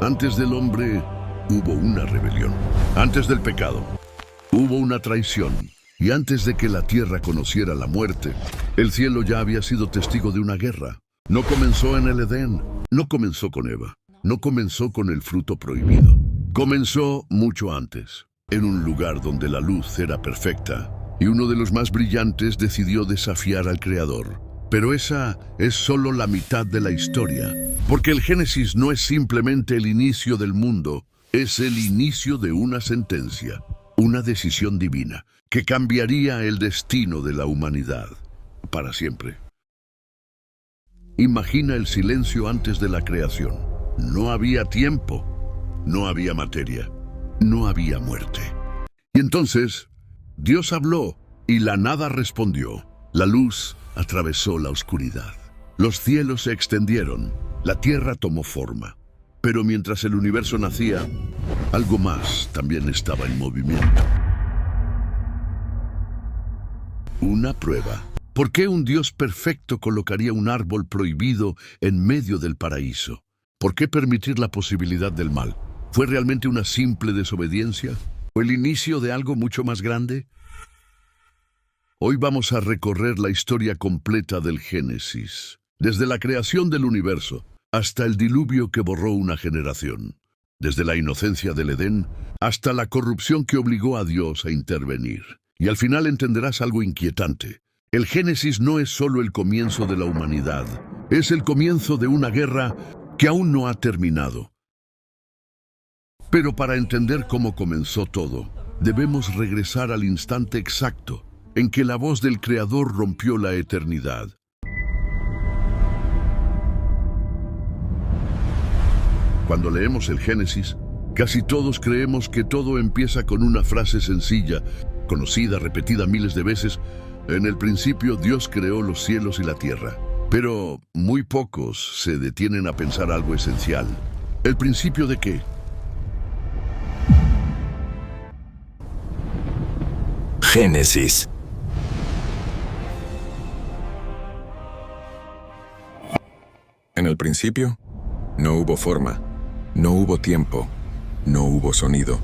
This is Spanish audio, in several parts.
Antes del hombre hubo una rebelión. Antes del pecado hubo una traición. Y antes de que la tierra conociera la muerte, el cielo ya había sido testigo de una guerra. No comenzó en el Edén, no comenzó con Eva, no comenzó con el fruto prohibido. Comenzó mucho antes, en un lugar donde la luz era perfecta, y uno de los más brillantes decidió desafiar al Creador. Pero esa es solo la mitad de la historia, porque el Génesis no es simplemente el inicio del mundo, es el inicio de una sentencia, una decisión divina, que cambiaría el destino de la humanidad para siempre. Imagina el silencio antes de la creación. No había tiempo, no había materia, no había muerte. Y entonces, Dios habló y la nada respondió. La luz atravesó la oscuridad. Los cielos se extendieron, la tierra tomó forma. Pero mientras el universo nacía, algo más también estaba en movimiento. Una prueba. ¿Por qué un Dios perfecto colocaría un árbol prohibido en medio del paraíso? ¿Por qué permitir la posibilidad del mal? ¿Fue realmente una simple desobediencia? ¿O el inicio de algo mucho más grande? Hoy vamos a recorrer la historia completa del Génesis, desde la creación del universo hasta el diluvio que borró una generación, desde la inocencia del Edén hasta la corrupción que obligó a Dios a intervenir. Y al final entenderás algo inquietante. El Génesis no es solo el comienzo de la humanidad, es el comienzo de una guerra que aún no ha terminado. Pero para entender cómo comenzó todo, debemos regresar al instante exacto en que la voz del Creador rompió la eternidad. Cuando leemos el Génesis, casi todos creemos que todo empieza con una frase sencilla, conocida, repetida miles de veces: en el principio Dios creó los cielos y la tierra. Pero muy pocos se detienen a pensar algo esencial. ¿El principio de qué? Génesis. En el principio, no hubo forma, no hubo tiempo, no hubo sonido,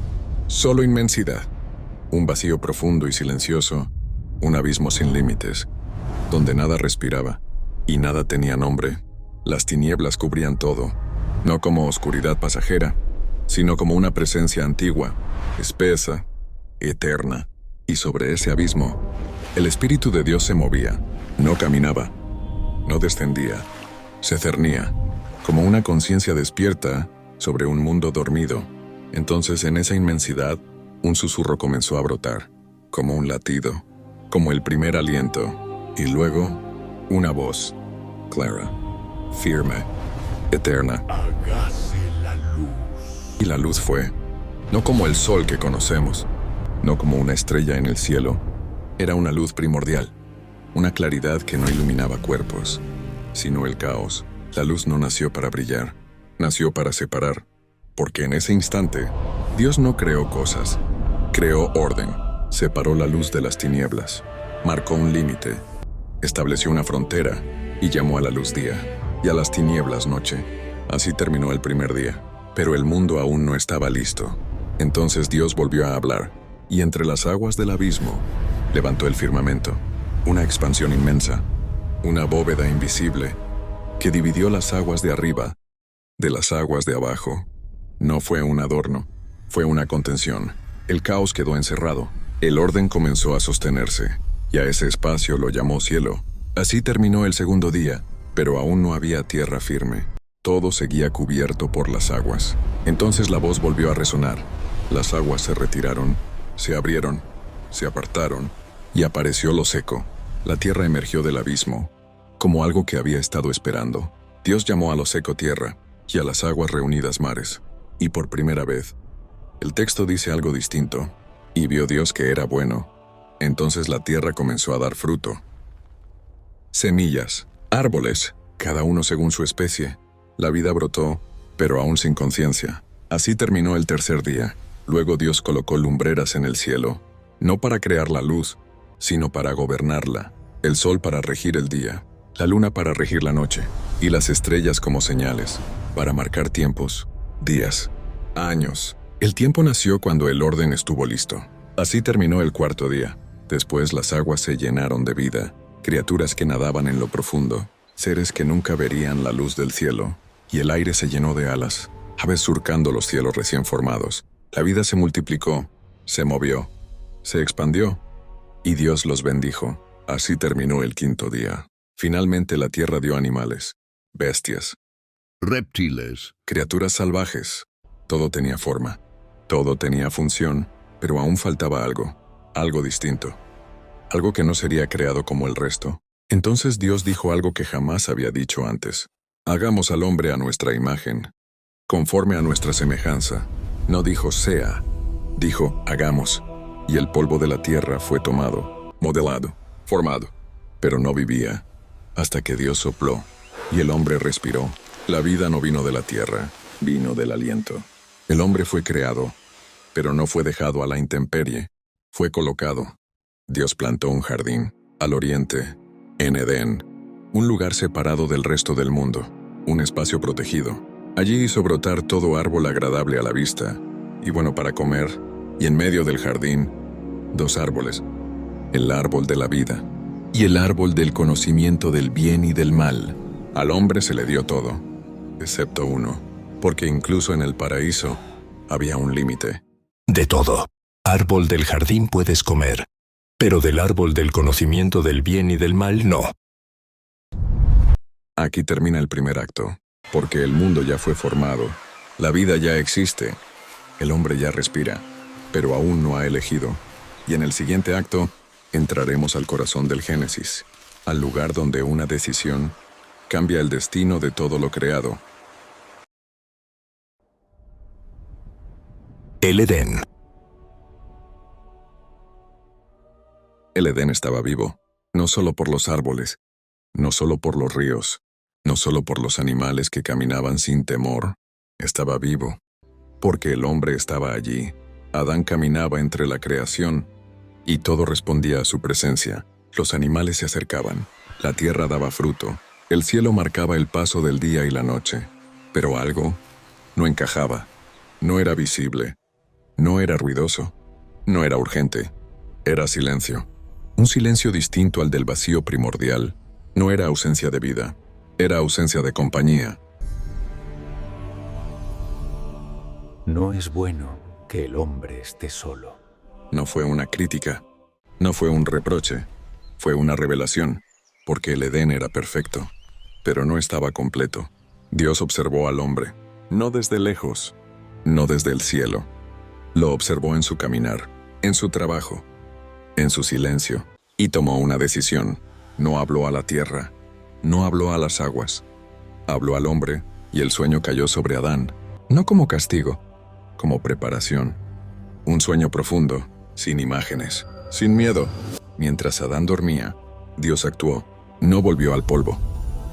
solo inmensidad. Un vacío profundo y silencioso, un abismo sin límites, donde nada respiraba y nada tenía nombre. Las tinieblas cubrían todo, no como oscuridad pasajera, sino como una presencia antigua, espesa, eterna. Y sobre ese abismo, el Espíritu de Dios se movía, no caminaba, no descendía, se cernía, como una conciencia despierta sobre un mundo dormido. Entonces, en esa inmensidad, un susurro comenzó a brotar, como un latido, como el primer aliento, y luego, una voz, clara, firme, eterna. Hágase la luz. Y la luz fue, no como el sol que conocemos, no como una estrella en el cielo, era una luz primordial, una claridad que no iluminaba cuerpos, sino el caos. La luz no nació para brillar, nació para separar, porque en ese instante, Dios no creó cosas, creó orden, separó la luz de las tinieblas, marcó un límite, estableció una frontera y llamó a la luz día, y a las tinieblas noche. Así terminó el primer día, pero el mundo aún no estaba listo. Entonces Dios volvió a hablar, y entre las aguas del abismo, levantó el firmamento, una expansión inmensa, una bóveda invisible, que dividió las aguas de arriba de las aguas de abajo. No fue un adorno, fue una contención. El caos quedó encerrado, el orden comenzó a sostenerse, y a ese espacio lo llamó cielo. Así terminó el segundo día, pero aún no había tierra firme. Todo seguía cubierto por las aguas. Entonces la voz volvió a resonar. Las aguas se retiraron, se abrieron, se apartaron, y apareció lo seco. La tierra emergió del abismo, como algo que había estado esperando. Dios llamó a lo seco tierra, y a las aguas reunidas mares. Y por primera vez, el texto dice algo distinto. Y vio Dios que era bueno. Entonces la tierra comenzó a dar fruto. Semillas, árboles, cada uno según su especie. La vida brotó, pero aún sin conciencia. Así terminó el tercer día. Luego Dios colocó lumbreras en el cielo, no para crear la luz, sino para gobernarla. El sol para regir el día, la luna para regir la noche, y las estrellas como señales, para marcar tiempos. días, años. El tiempo nació cuando el orden estuvo listo. Así terminó el cuarto día. Después las aguas se llenaron de vida, criaturas que nadaban en lo profundo, seres que nunca verían la luz del cielo, y el aire se llenó de alas, aves surcando los cielos recién formados. La vida se multiplicó, se movió, se expandió, y Dios los bendijo. Así terminó el quinto día. Finalmente la tierra dio animales, bestias, reptiles, criaturas salvajes. Todo tenía forma, todo tenía función, pero aún faltaba algo distinto, algo que no sería creado como el resto. Entonces Dios dijo algo que jamás había dicho antes. Hagamos al hombre a nuestra imagen, conforme a nuestra semejanza. No dijo sea, dijo hagamos. Y el polvo de la tierra fue tomado, modelado, formado, pero no vivía, hasta que Dios sopló, y el hombre respiró. La vida no vino de la tierra, vino del aliento. El hombre fue creado, pero no fue dejado a la intemperie, fue colocado. Dios plantó un jardín, al oriente, en Edén, un lugar separado del resto del mundo, un espacio protegido. Allí hizo brotar todo árbol agradable a la vista, y bueno para comer, y en medio del jardín, dos árboles, el árbol de la vida y el árbol del conocimiento del bien y del mal. Al hombre se le dio todo, excepto uno, porque incluso en el paraíso había un límite. De todo, árbol del jardín puedes comer, pero del árbol del conocimiento del bien y del mal no. Aquí termina el primer acto, porque el mundo ya fue formado, la vida ya existe, el hombre ya respira, pero aún no ha elegido. Y en el siguiente acto, entraremos al corazón del Génesis, al lugar donde una decisión cambia el destino de todo lo creado. El Edén. El Edén estaba vivo, no solo por los árboles, no solo por los ríos, no solo por los animales que caminaban sin temor. Estaba vivo, porque el hombre estaba allí. Adán caminaba entre la creación, y todo respondía a su presencia. Los animales se acercaban, la tierra daba fruto, el cielo marcaba el paso del día y la noche. Pero algo no encajaba, no era visible, no era ruidoso, no era urgente, era silencio. Un silencio distinto al del vacío primordial. No era ausencia de vida, era ausencia de compañía. No es bueno que el hombre esté solo. No fue una crítica, no fue un reproche, fue una revelación, porque el Edén era perfecto, pero no estaba completo. Dios observó al hombre, no desde lejos, no desde el cielo. Lo observó en su caminar, en su trabajo, en su silencio, y tomó una decisión. No habló a la tierra, no habló a las aguas, habló al hombre, y el sueño cayó sobre Adán, no como castigo, como preparación. Un sueño profundo, sin imágenes, sin miedo. Mientras Adán dormía, Dios actuó, no volvió al polvo,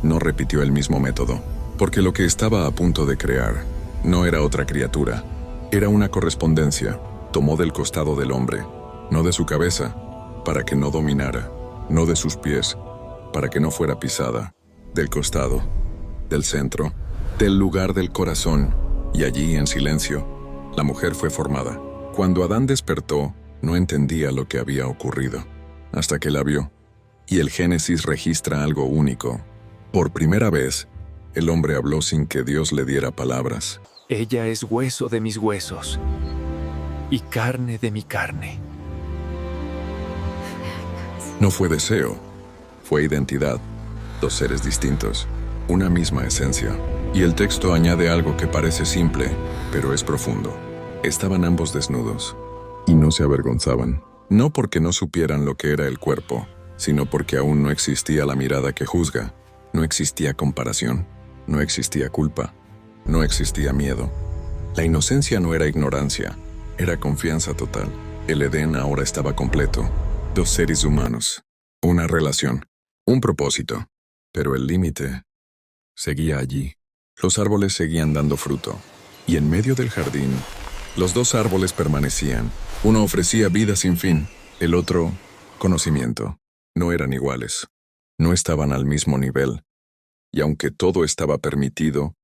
no repitió el mismo método, porque lo que estaba a punto de crear no era otra criatura, era una correspondencia. Tomó del costado del hombre, no de su cabeza, para que no dominara, no de sus pies, para que no fuera pisada, del costado, del centro, del lugar del corazón, y allí en silencio, la mujer fue formada. Cuando Adán despertó, no entendía lo que había ocurrido, hasta que la vio, y el Génesis registra algo único. Por primera vez, el hombre habló sin que Dios le diera palabras. Ella es hueso de mis huesos y carne de mi carne. No fue deseo, fue identidad. Dos seres distintos, una misma esencia. Y el texto añade algo que parece simple, pero es profundo. Estaban ambos desnudos, y no se avergonzaban. No porque no supieran lo que era el cuerpo, sino porque aún no existía la mirada que juzga. No existía comparación, no existía culpa, no existía miedo. La inocencia no era ignorancia, era confianza total. El Edén ahora estaba completo. Dos seres humanos, una relación, un propósito. Pero el límite seguía allí. Los árboles seguían dando fruto, y en medio del jardín, los dos árboles permanecían. Uno ofrecía vida sin fin, el otro, conocimiento. No eran iguales, no estaban al mismo nivel. Y aunque todo estaba permitido,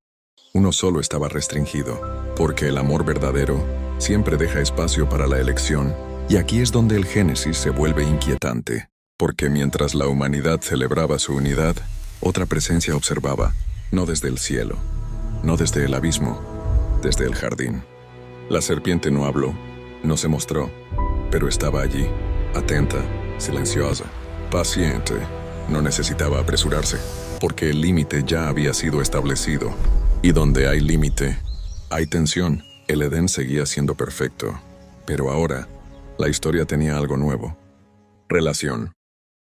Uno solo estaba restringido, porque el amor verdadero siempre deja espacio para la elección. Y aquí es donde el Génesis se vuelve inquietante, porque mientras la humanidad celebraba su unidad, otra presencia observaba, no desde el cielo, no desde el abismo, desde el jardín. La serpiente no habló, no se mostró, pero estaba allí, atenta, silenciosa, paciente. No necesitaba apresurarse, porque el límite ya había sido establecido. Y donde hay límite, hay tensión. El Edén seguía siendo perfecto, pero ahora la historia tenía algo nuevo. Relación,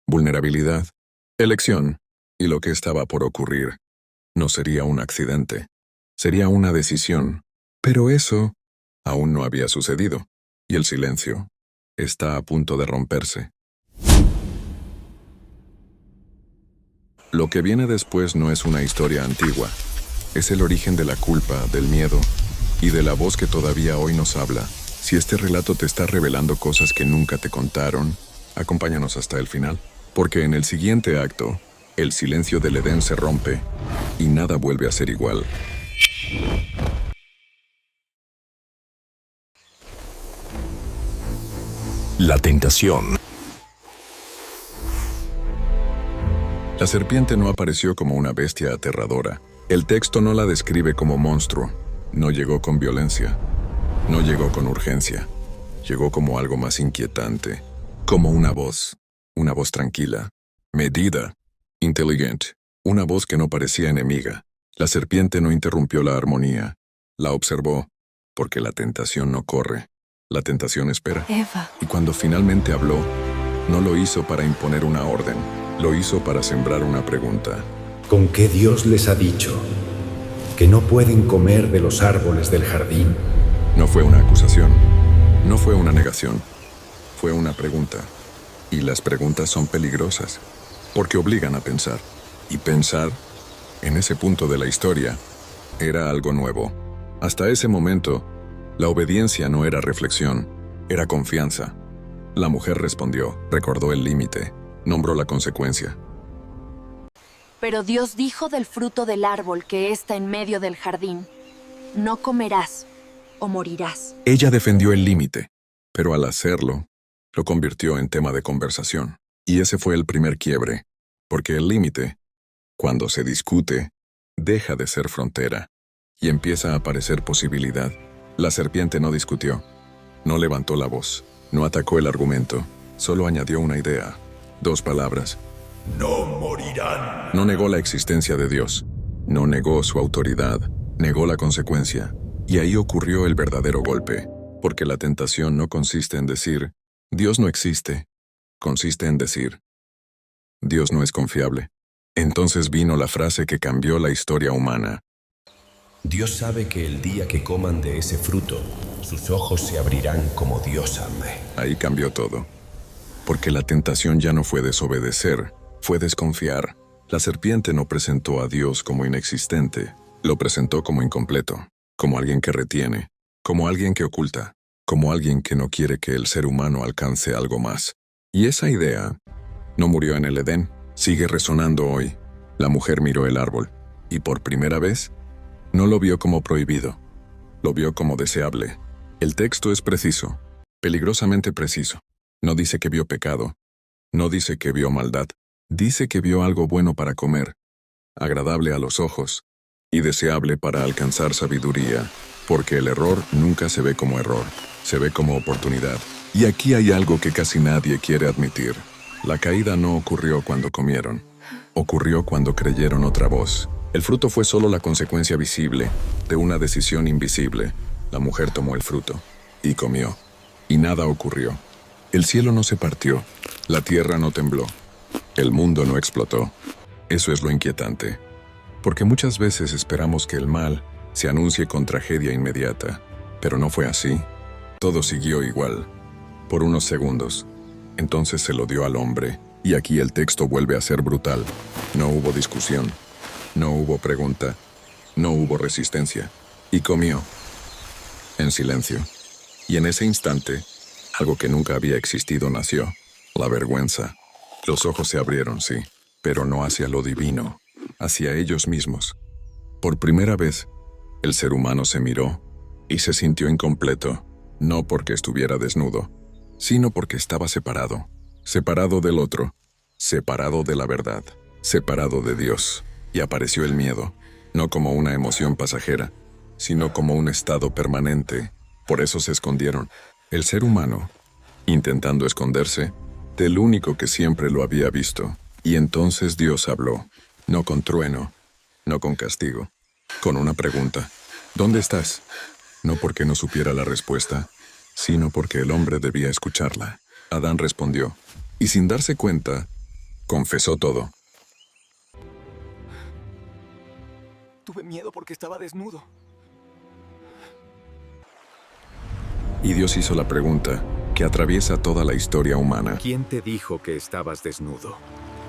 vulnerabilidad, elección, y lo que estaba por ocurrir no sería un accidente, sería una decisión. Pero eso aún no había sucedido, y el silencio está a punto de romperse. Lo que viene después no es una historia antigua, es el origen de la culpa, del miedo y de la voz que todavía hoy nos habla. Si este relato te está revelando cosas que nunca te contaron, acompáñanos hasta el final, porque en el siguiente acto, el silencio del Edén se rompe y nada vuelve a ser igual. La tentación. La serpiente no apareció como una bestia aterradora. El texto no la describe como monstruo. No llegó con violencia. No llegó con urgencia. Llegó como algo más inquietante. Como una voz tranquila, medida, inteligente. Una voz que no parecía enemiga. La serpiente no interrumpió la armonía. La observó, porque la tentación no corre. La tentación espera. Eva. Y cuando finalmente habló, no lo hizo para imponer una orden. Lo hizo para sembrar una pregunta. ¿Con qué Dios les ha dicho que no pueden comer de los árboles del jardín? No fue una acusación. No fue una negación. Fue una pregunta. Y las preguntas son peligrosas, porque obligan a pensar. Y pensar, en ese punto de la historia, era algo nuevo. Hasta ese momento, la obediencia no era reflexión, era confianza. La mujer respondió, recordó el límite, nombró la consecuencia. Pero Dios dijo del fruto del árbol que está en medio del jardín: no comerás o morirás. Ella defendió el límite, pero al hacerlo, lo convirtió en tema de conversación. Y ese fue el primer quiebre, porque el límite, cuando se discute, deja de ser frontera y empieza a aparecer posibilidad. La serpiente no discutió, no levantó la voz, no atacó el argumento, solo añadió una idea, 2 palabras. No morirán. No negó la existencia de Dios, no negó su autoridad, negó la consecuencia. Y ahí ocurrió el verdadero golpe, porque la tentación no consiste en decir, Dios no existe, consiste en decir, Dios no es confiable. Entonces vino la frase que cambió la historia humana. Dios sabe que el día que coman de ese fruto, sus ojos se abrirán como Dios sabe. Ahí cambió todo, porque la tentación ya no fue desobedecer, fue desconfiar. La serpiente no presentó a Dios como inexistente, lo presentó como incompleto, como alguien que retiene, como alguien que oculta, como alguien que no quiere que el ser humano alcance algo más. Y esa idea no murió en el Edén, sigue resonando hoy. La mujer miró el árbol, y por primera vez, no lo vio como prohibido, lo vio como deseable. El texto es preciso, peligrosamente preciso. No dice que vio pecado, no dice que vio maldad, dice que vio algo bueno para comer, agradable a los ojos y deseable para alcanzar sabiduría, porque el error nunca se ve como error, se ve como oportunidad. Y aquí hay algo que casi nadie quiere admitir. La caída no ocurrió cuando comieron, ocurrió cuando creyeron otra voz. El fruto fue solo la consecuencia visible de una decisión invisible. La mujer tomó el fruto y comió, y nada ocurrió. El cielo no se partió, la tierra no tembló, el mundo no explotó. Eso es lo inquietante, porque muchas veces esperamos que el mal se anuncie con tragedia inmediata, pero no fue así. Todo siguió igual, por unos segundos. Entonces se lo dio al hombre, y aquí el texto vuelve a ser brutal. No hubo discusión, no hubo pregunta, no hubo resistencia, y comió, en silencio. Y en ese instante, algo que nunca había existido nació, la vergüenza. Los ojos se abrieron, sí, pero no hacia lo divino, hacia ellos mismos. Por primera vez, El ser humano se miró y se sintió incompleto, no porque estuviera desnudo, sino porque estaba separado, separado del otro, separado de la verdad, separado de Dios. Y apareció el miedo, no como una emoción pasajera, sino como un estado permanente. Por eso se escondieron. El ser humano, intentando esconderse del único que siempre lo había visto. Y entonces Dios habló, no con trueno, no con castigo, con una pregunta. ¿Dónde estás? No porque no supiera la respuesta, sino porque el hombre debía escucharla. Adán respondió, y sin darse cuenta, confesó todo. Tuve miedo porque estaba desnudo. Y Dios hizo la pregunta que atraviesa toda la historia humana. ¿Quién te dijo que estabas desnudo?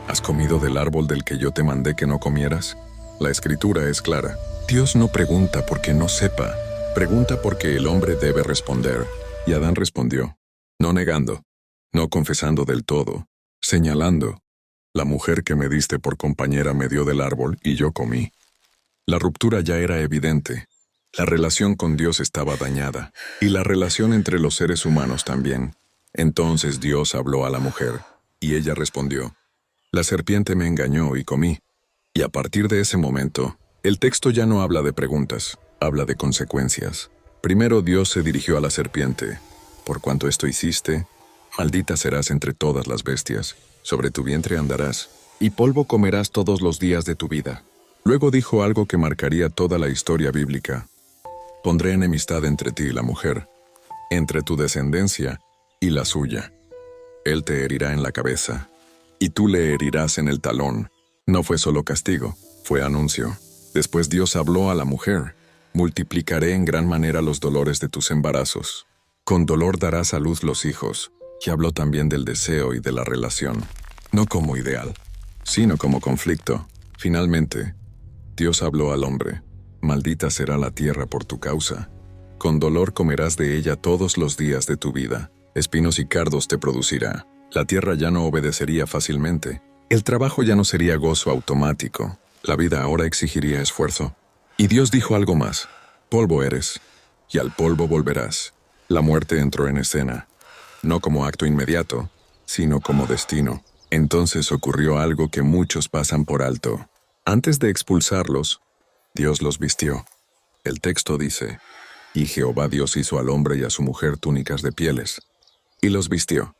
¿Has comido del árbol del que yo te mandé que no comieras? La escritura es clara. Dios no pregunta porque no sepa, pregunta porque el hombre debe responder. Y Adán respondió, no negando, no confesando del todo, señalando, la mujer que me diste por compañera me dio del árbol y yo comí. La ruptura ya era evidente. La relación con Dios estaba dañada, y la relación entre los seres humanos también. Entonces Dios habló a la mujer, y ella respondió, la serpiente me engañó y comí. Y a partir de ese momento, el texto ya no habla de preguntas, habla de consecuencias. Primero Dios se dirigió a la serpiente. Por cuanto esto hiciste, maldita serás entre todas las bestias, sobre tu vientre andarás, y polvo comerás todos los días de tu vida. Luego dijo algo que marcaría toda la historia bíblica. Pondré enemistad entre ti y la mujer, entre tu descendencia y la suya. Él te herirá en la cabeza, y tú le herirás en el talón. No fue solo castigo, fue anuncio. Después Dios habló a la mujer, multiplicaré en gran manera los dolores de tus embarazos. Con dolor darás a luz los hijos. Y habló también del deseo y de la relación, no como ideal, sino como conflicto. Finalmente, Dios habló al hombre, maldita será la tierra por tu causa. Con dolor comerás de ella todos los días de tu vida. Espinos y cardos te producirá. La tierra ya no obedecería fácilmente. El trabajo ya no sería gozo automático. La vida ahora exigiría esfuerzo. Y Dios dijo algo más. Polvo eres, y al polvo volverás. La muerte entró en escena, no como acto inmediato, sino como destino. Entonces ocurrió algo que muchos pasan por alto. Antes de expulsarlos, Dios los vistió. El texto dice, y Jehová Dios hizo al hombre y a su mujer túnicas de pieles, y los vistió.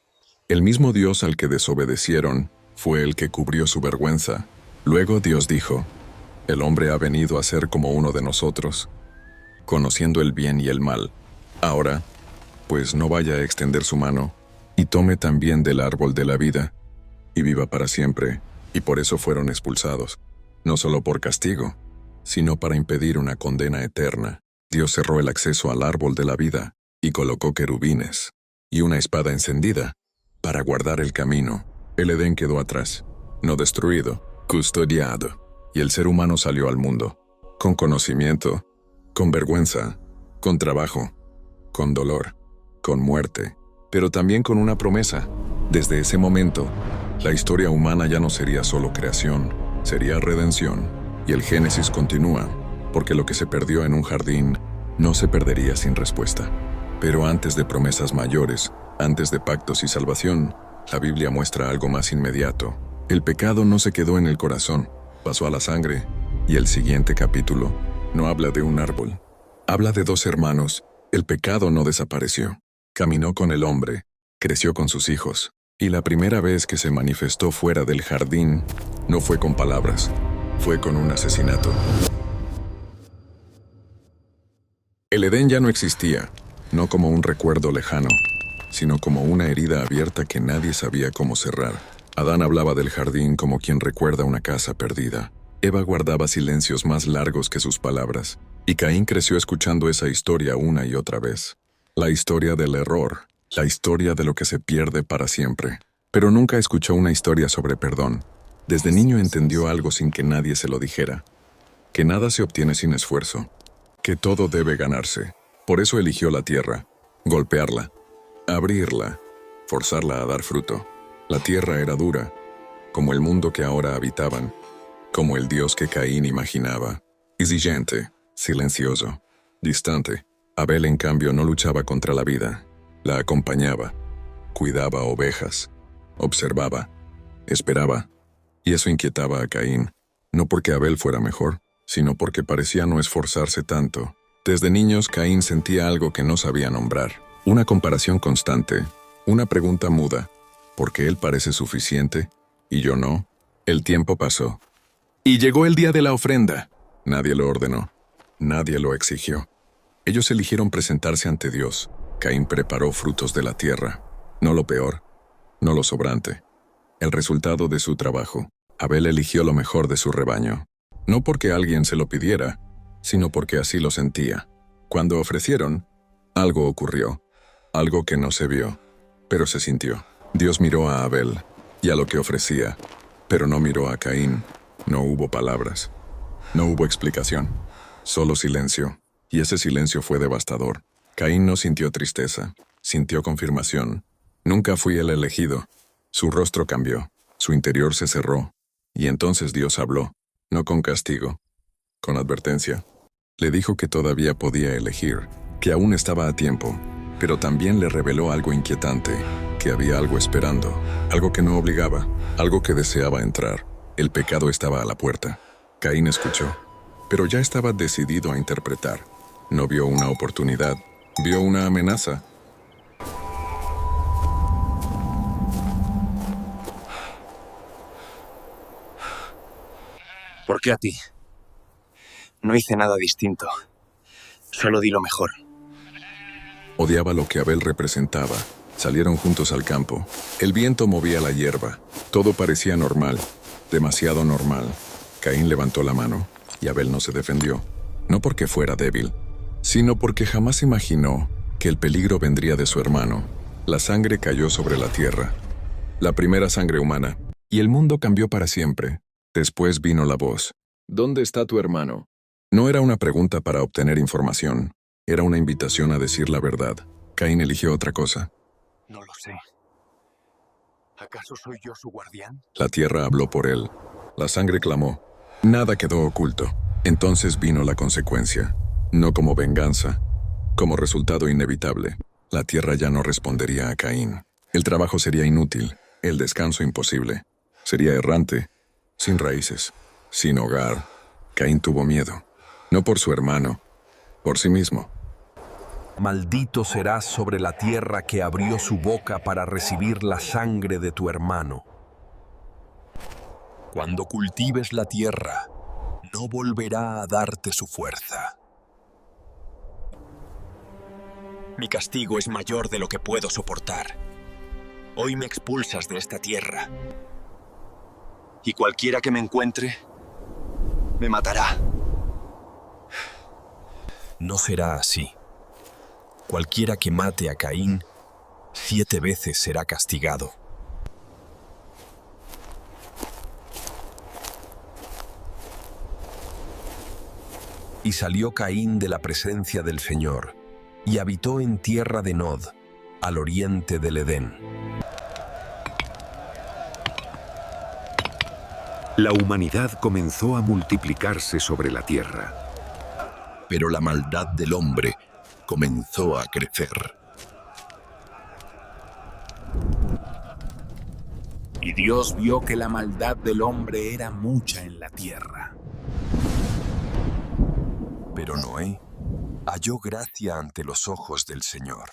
El mismo Dios al que desobedecieron fue el que cubrió su vergüenza. Luego Dios dijo, el hombre ha venido a ser como uno de nosotros, conociendo el bien y el mal. Ahora, pues no vaya a extender su mano, y tome también del árbol de la vida, y viva para siempre. Y por eso fueron expulsados, no solo por castigo, sino para impedir una condena eterna. Dios cerró el acceso al árbol de la vida, y colocó querubines, y una espada encendida, para guardar el camino. El Edén quedó atrás, no destruido, custodiado, y el ser humano salió al mundo, con conocimiento, con vergüenza, con trabajo, con dolor, con muerte, pero también con una promesa. Desde ese momento, la historia humana ya no sería solo creación, sería redención, y el Génesis continúa, porque lo que se perdió en un jardín no se perdería sin respuesta. Pero antes de promesas mayores, antes de pactos y salvación, la Biblia muestra algo más inmediato. El pecado no se quedó en el corazón, pasó a la sangre, y el siguiente capítulo no habla de un árbol, habla de dos hermanos. El pecado no desapareció, caminó con el hombre, creció con sus hijos, y la primera vez que se manifestó fuera del jardín no fue con palabras, fue con un asesinato. El Edén ya no existía, no como un recuerdo lejano, sino como una herida abierta que nadie sabía cómo cerrar. Adán hablaba del jardín como quien recuerda una casa perdida. Eva guardaba silencios más largos que sus palabras, y Caín creció escuchando esa historia una y otra vez. La historia del error, la historia de lo que se pierde para siempre. Pero nunca escuchó una historia sobre perdón. Desde niño entendió algo sin que nadie se lo dijera, que nada se obtiene sin esfuerzo, que todo debe ganarse. Por eso eligió la tierra, golpearla, abrirla, forzarla a dar fruto. La tierra era dura, como el mundo que ahora habitaban, como el Dios que Caín imaginaba, exigente, silencioso, distante. Abel, en cambio, no luchaba contra la vida. La acompañaba, cuidaba ovejas, observaba, esperaba. Y eso inquietaba a Caín, no porque Abel fuera mejor, sino porque parecía no esforzarse tanto. Desde niños, Caín sentía algo que no sabía nombrar. Una comparación constante, una pregunta muda. ¿Por qué él parece suficiente y yo no? El tiempo pasó. Y llegó el día de la ofrenda. Nadie lo ordenó. Nadie lo exigió. Ellos eligieron presentarse ante Dios. Caín preparó frutos de la tierra. No lo peor, no lo sobrante. El resultado de su trabajo. Abel eligió lo mejor de su rebaño. No porque alguien se lo pidiera, sino porque así lo sentía. Cuando ofrecieron, algo ocurrió. Algo que no se vio, pero se sintió. Dios miró a Abel y a lo que ofrecía, pero no miró a Caín. No hubo palabras. No hubo explicación. Solo silencio. Y ese silencio fue devastador. Caín no sintió tristeza, sintió confirmación. Nunca fui el elegido. Su rostro cambió, su interior se cerró. Y entonces Dios habló, no con castigo, con advertencia. Le dijo que todavía podía elegir, que aún estaba a tiempo, pero también le reveló algo inquietante, que había algo esperando, algo que no obligaba, algo que deseaba entrar. El pecado estaba a la puerta. Caín escuchó, pero ya estaba decidido a interpretar. No vio una oportunidad, vio una amenaza. ¿Por qué a ti? No hice nada distinto. Solo di lo mejor. Odiaba lo que Abel representaba. Salieron juntos al campo. El viento movía la hierba. Todo parecía normal, demasiado normal. Caín levantó la mano y Abel no se defendió. No porque fuera débil, sino porque jamás imaginó que el peligro vendría de su hermano. La sangre cayó sobre la tierra. La primera sangre humana. Y el mundo cambió para siempre. Después vino la voz. ¿Dónde está tu hermano? No era una pregunta para obtener información. Era una invitación a decir la verdad. Caín eligió otra cosa. No lo sé. ¿Acaso soy yo su guardián? La tierra habló por él. La sangre clamó. Nada quedó oculto. Entonces vino la consecuencia. No como venganza, como resultado inevitable. La tierra ya no respondería a Caín. El trabajo sería inútil, el descanso imposible. Sería errante, sin raíces, sin hogar. Caín tuvo miedo, no por su hermano, por sí mismo. Maldito serás sobre la tierra que abrió su boca para recibir la sangre de tu hermano. Cuando cultives la tierra, no volverá a darte su fuerza. Mi castigo es mayor de lo que puedo soportar. Hoy me expulsas de esta tierra. Y cualquiera que me encuentre, me matará. No será así. Cualquiera que mate a Caín, 7 veces será castigado. Y salió Caín de la presencia del Señor, y habitó en tierra de Nod, al oriente del Edén. La humanidad comenzó a multiplicarse sobre la tierra. Pero la maldad del hombre comenzó a crecer. Y Dios vio que la maldad del hombre era mucha en la tierra. Pero Noé halló gracia ante los ojos del Señor.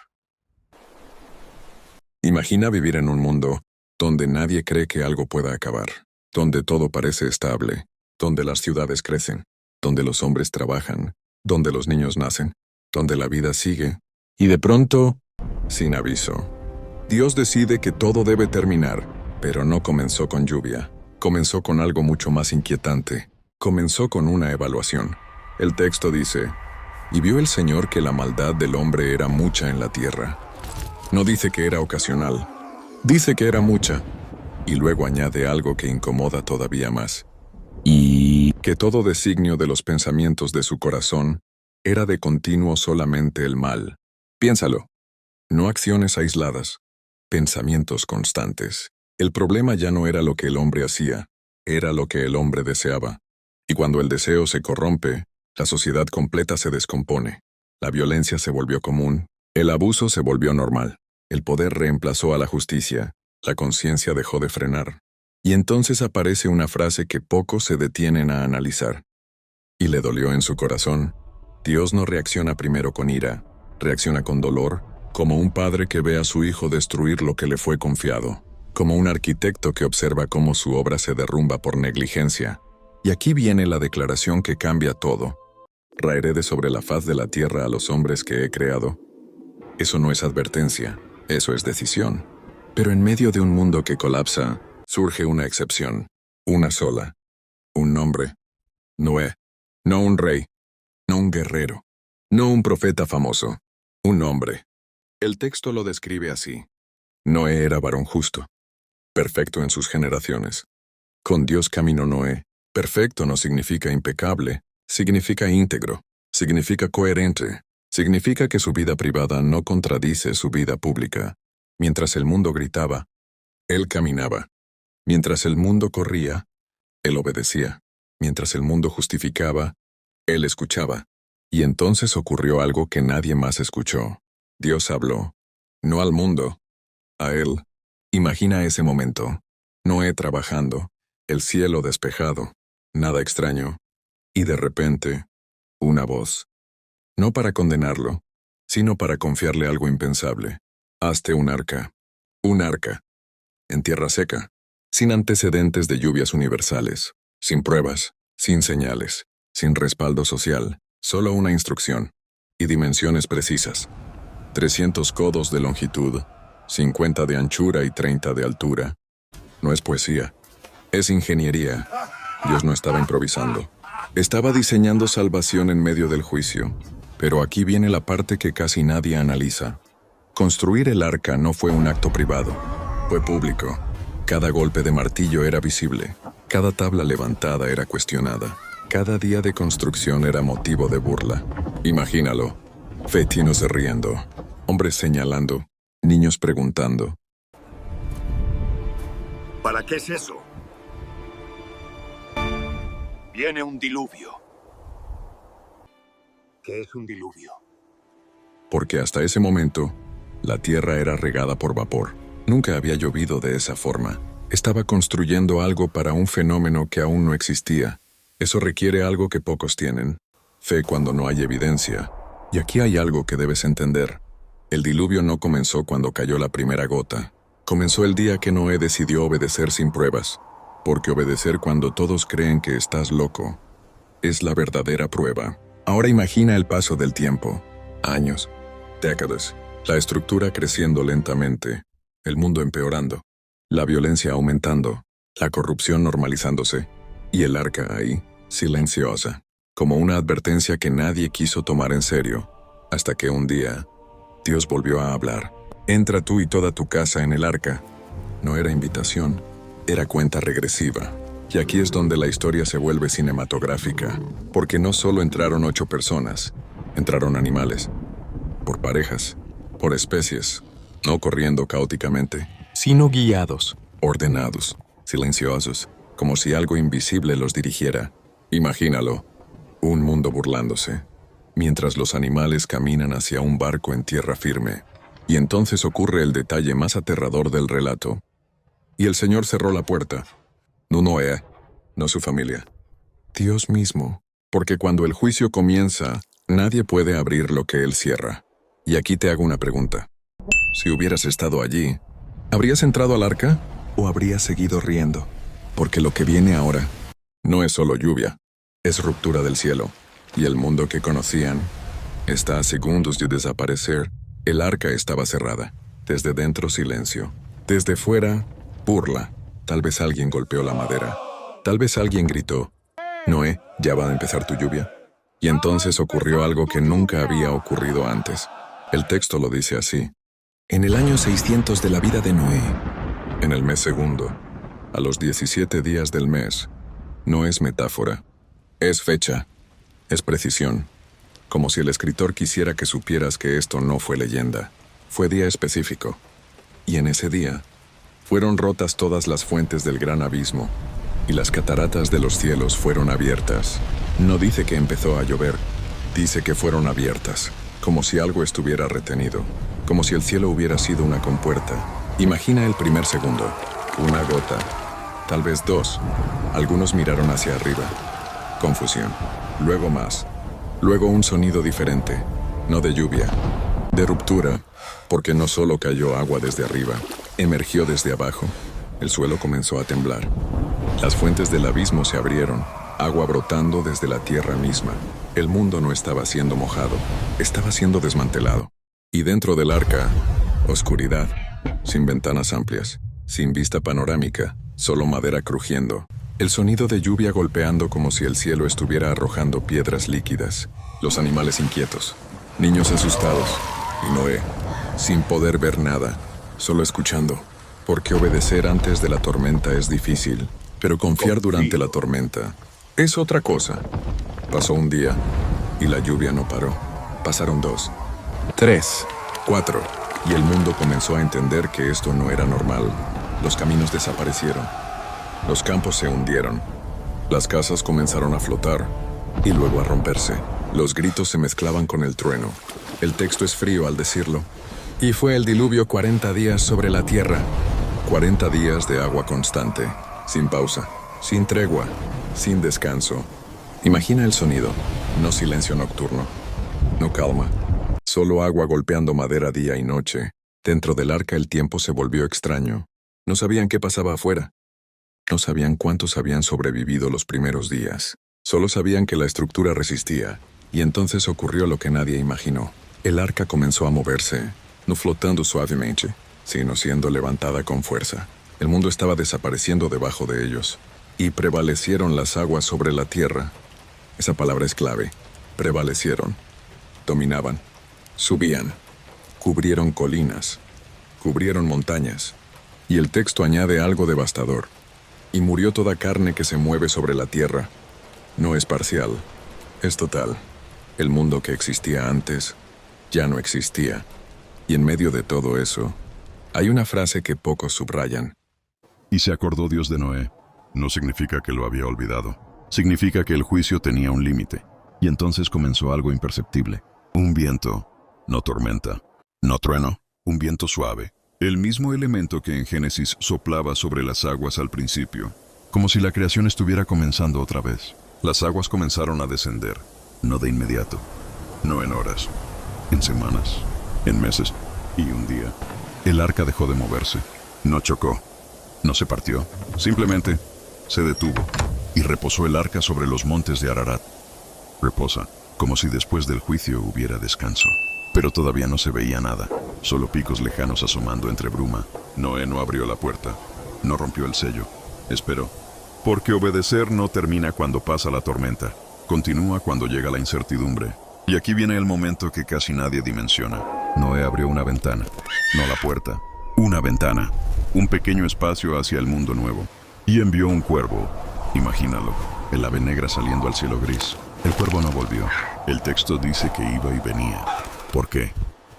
Imagina vivir en un mundo donde nadie cree que algo pueda acabar, donde todo parece estable, donde las ciudades crecen, donde los hombres trabajan, donde los niños nacen, donde la vida sigue, y de pronto, sin aviso, Dios decide que todo debe terminar, pero no comenzó con lluvia, comenzó con algo mucho más inquietante, comenzó con una evaluación. El texto dice, y vio el Señor que la maldad del hombre era mucha en la tierra. No dice que era ocasional, dice que era mucha, y luego añade algo que incomoda todavía más. Y que todo designio de los pensamientos de su corazón era de continuo solamente el mal. Piénsalo, no acciones aisladas, pensamientos constantes. El problema ya no era lo que el hombre hacía, era lo que el hombre deseaba. Y cuando el deseo se corrompe, La sociedad completa se descompone. La violencia se volvió común. El abuso se volvió normal. El poder reemplazó a la justicia. La conciencia dejó de frenar. Y entonces aparece una frase que pocos se detienen a analizar. Y le dolió en su corazón. Dios no reacciona primero con ira, reacciona con dolor, como un padre que ve a su hijo destruir lo que le fue confiado, como un arquitecto que observa cómo su obra se derrumba por negligencia. Y aquí viene la declaración que cambia todo. Raeré de sobre la faz de la tierra a los hombres que he creado. Eso no es advertencia, eso es decisión. Pero en medio de un mundo que colapsa, surge una excepción, una sola, un nombre. Noé, no un rey, no un guerrero, no un profeta famoso, un hombre. El texto lo describe así. Noé era varón justo, perfecto en sus generaciones. Con Dios caminó Noé. Perfecto no significa impecable, significa íntegro, significa coherente, significa que su vida privada no contradice su vida pública. Mientras el mundo gritaba, él caminaba. Mientras el mundo corría, él obedecía. Mientras el mundo justificaba, él escuchaba. Y entonces ocurrió algo que nadie más escuchó. Dios habló, no al mundo, a él. Imagina ese momento. Noé trabajando, el cielo despejado, nada extraño. Y de repente, una voz. No para condenarlo, sino para confiarle algo impensable. Hazte un arca. Un arca. En tierra seca, sin antecedentes de lluvias universales, sin pruebas, sin señales, sin respaldo social, solo una instrucción. Y dimensiones precisas. 300 codos de longitud, 50 de anchura y 30 de altura. No es poesía, es ingeniería. Dios no estaba improvisando. Estaba diseñando salvación en medio del juicio. Pero aquí viene la parte que casi nadie analiza. Construir el arca no fue un acto privado, fue público. Cada golpe de martillo era visible, cada tabla levantada era cuestionada, cada día de construcción era motivo de burla. Imagínalo, fetinos riendo, hombres señalando, niños preguntando. ¿Para qué es eso? Viene un diluvio. ¿Qué es un diluvio? Porque hasta ese momento, la tierra era regada por vapor. Nunca había llovido de esa forma. Estaba construyendo algo para un fenómeno que aún no existía. Eso requiere algo que pocos tienen. Fe cuando no hay evidencia. Y aquí hay algo que debes entender. El diluvio no comenzó cuando cayó la primera gota. Comenzó el día que Noé decidió obedecer sin pruebas. Porque obedecer cuando todos creen que estás loco es la verdadera prueba. Ahora imagina el paso del tiempo. Años, décadas, la estructura creciendo lentamente, el mundo empeorando, la violencia aumentando, la corrupción normalizándose, y el arca ahí, silenciosa, como una advertencia que nadie quiso tomar en serio, hasta que un día, Dios volvió a hablar. Entra tú y toda tu casa en el arca. No era invitación, era cuenta regresiva. Y aquí es donde la historia se vuelve cinematográfica, porque no solo entraron 8 personas, entraron animales, por parejas, por especies, no corriendo caóticamente, sino guiados, ordenados, silenciosos, como si algo invisible los dirigiera. Imagínalo, un mundo burlándose, mientras los animales caminan hacia un barco en tierra firme. Y entonces ocurre el detalle más aterrador del relato. Y el Señor cerró la puerta. No Noé, no su familia. Dios mismo, porque cuando el juicio comienza, nadie puede abrir lo que Él cierra. Y aquí te hago una pregunta. Si hubieras estado allí, ¿habrías entrado al arca o habrías seguido riendo? Porque lo que viene ahora no es solo lluvia, es ruptura del cielo. Y el mundo que conocían está a segundos de desaparecer. El arca estaba cerrada. Desde dentro silencio. Desde fuera, burla. Tal vez alguien golpeó la madera. Tal vez alguien gritó, Noé, ya va a empezar tu lluvia. Y entonces ocurrió algo que nunca había ocurrido antes. El texto lo dice así. En el año 600 de la vida de Noé. En el mes segundo, a los 17 días del mes. No es metáfora. Es fecha. Es precisión. Como si el escritor quisiera que supieras que esto no fue leyenda. Fue día específico. Y en ese día, fueron rotas todas las fuentes del gran abismo, y las cataratas de los cielos fueron abiertas. No dice que empezó a llover, dice que fueron abiertas, como si algo estuviera retenido, como si el cielo hubiera sido una compuerta. Imagina el primer segundo, una gota, tal vez dos. Algunos miraron hacia arriba. Confusión. Luego más. Luego un sonido diferente, no de lluvia, de ruptura, porque no solo cayó agua desde arriba, emergió desde abajo. El suelo comenzó a temblar. Las fuentes del abismo se abrieron, agua brotando desde la tierra misma. El mundo no estaba siendo mojado, estaba siendo desmantelado. Y dentro del arca, oscuridad, sin ventanas amplias, sin vista panorámica, solo madera crujiendo. El sonido de lluvia golpeando como si el cielo estuviera arrojando piedras líquidas. Los animales inquietos, niños asustados, y Noé, sin poder ver nada, solo escuchando. Porque obedecer antes de la tormenta es difícil, pero confiar durante la tormenta es otra cosa. Pasó un día, y la lluvia no paró. Pasaron 2, 3, 4, y el mundo comenzó a entender que esto no era normal. Los caminos desaparecieron. Los campos se hundieron. Las casas comenzaron a flotar, y luego a romperse. Los gritos se mezclaban con el trueno. El texto es frío al decirlo. Y fue el diluvio 40 días sobre la tierra. 40 días de agua constante, sin pausa, sin tregua, sin descanso. Imagina el sonido, no silencio nocturno, no calma, solo agua golpeando madera día y noche. Dentro del arca el tiempo se volvió extraño. No sabían qué pasaba afuera. No sabían cuántos habían sobrevivido los primeros días. Solo sabían que la estructura resistía. Y entonces ocurrió lo que nadie imaginó. El arca comenzó a moverse, no flotando suavemente, sino siendo levantada con fuerza. El mundo estaba desapareciendo debajo de ellos. Y prevalecieron las aguas sobre la tierra. Esa palabra es clave. Prevalecieron. Dominaban. Subían. Cubrieron colinas. Cubrieron montañas. Y el texto añade algo devastador. Y murió toda carne que se mueve sobre la tierra. No es parcial, es total. El mundo que existía antes ya no existía. Y en medio de todo eso, hay una frase que pocos subrayan. Y se acordó Dios de Noé. No significa que lo había olvidado. Significa que el juicio tenía un límite. Y entonces comenzó algo imperceptible. Un viento, no tormenta, no trueno, un viento suave. El mismo elemento que en Génesis soplaba sobre las aguas al principio, como si la creación estuviera comenzando otra vez. Las aguas comenzaron a descender, no de inmediato, no en horas, en semanas, en meses y un día. El arca dejó de moverse, no chocó, no se partió, simplemente se detuvo y reposó el arca sobre los montes de Ararat. Reposa, como si después del juicio hubiera descanso. Pero todavía no se veía nada, solo picos lejanos asomando entre bruma. Noé no abrió la puerta, no rompió el sello, esperó. Porque obedecer no termina cuando pasa la tormenta, continúa cuando llega la incertidumbre. Y aquí viene el momento que casi nadie dimensiona. Noé abrió una ventana, no la puerta, una ventana, un pequeño espacio hacia el mundo nuevo. Y envió un cuervo, imagínalo, el ave negra saliendo al cielo gris. El cuervo no volvió, el texto dice que iba y venía. ¿Por qué?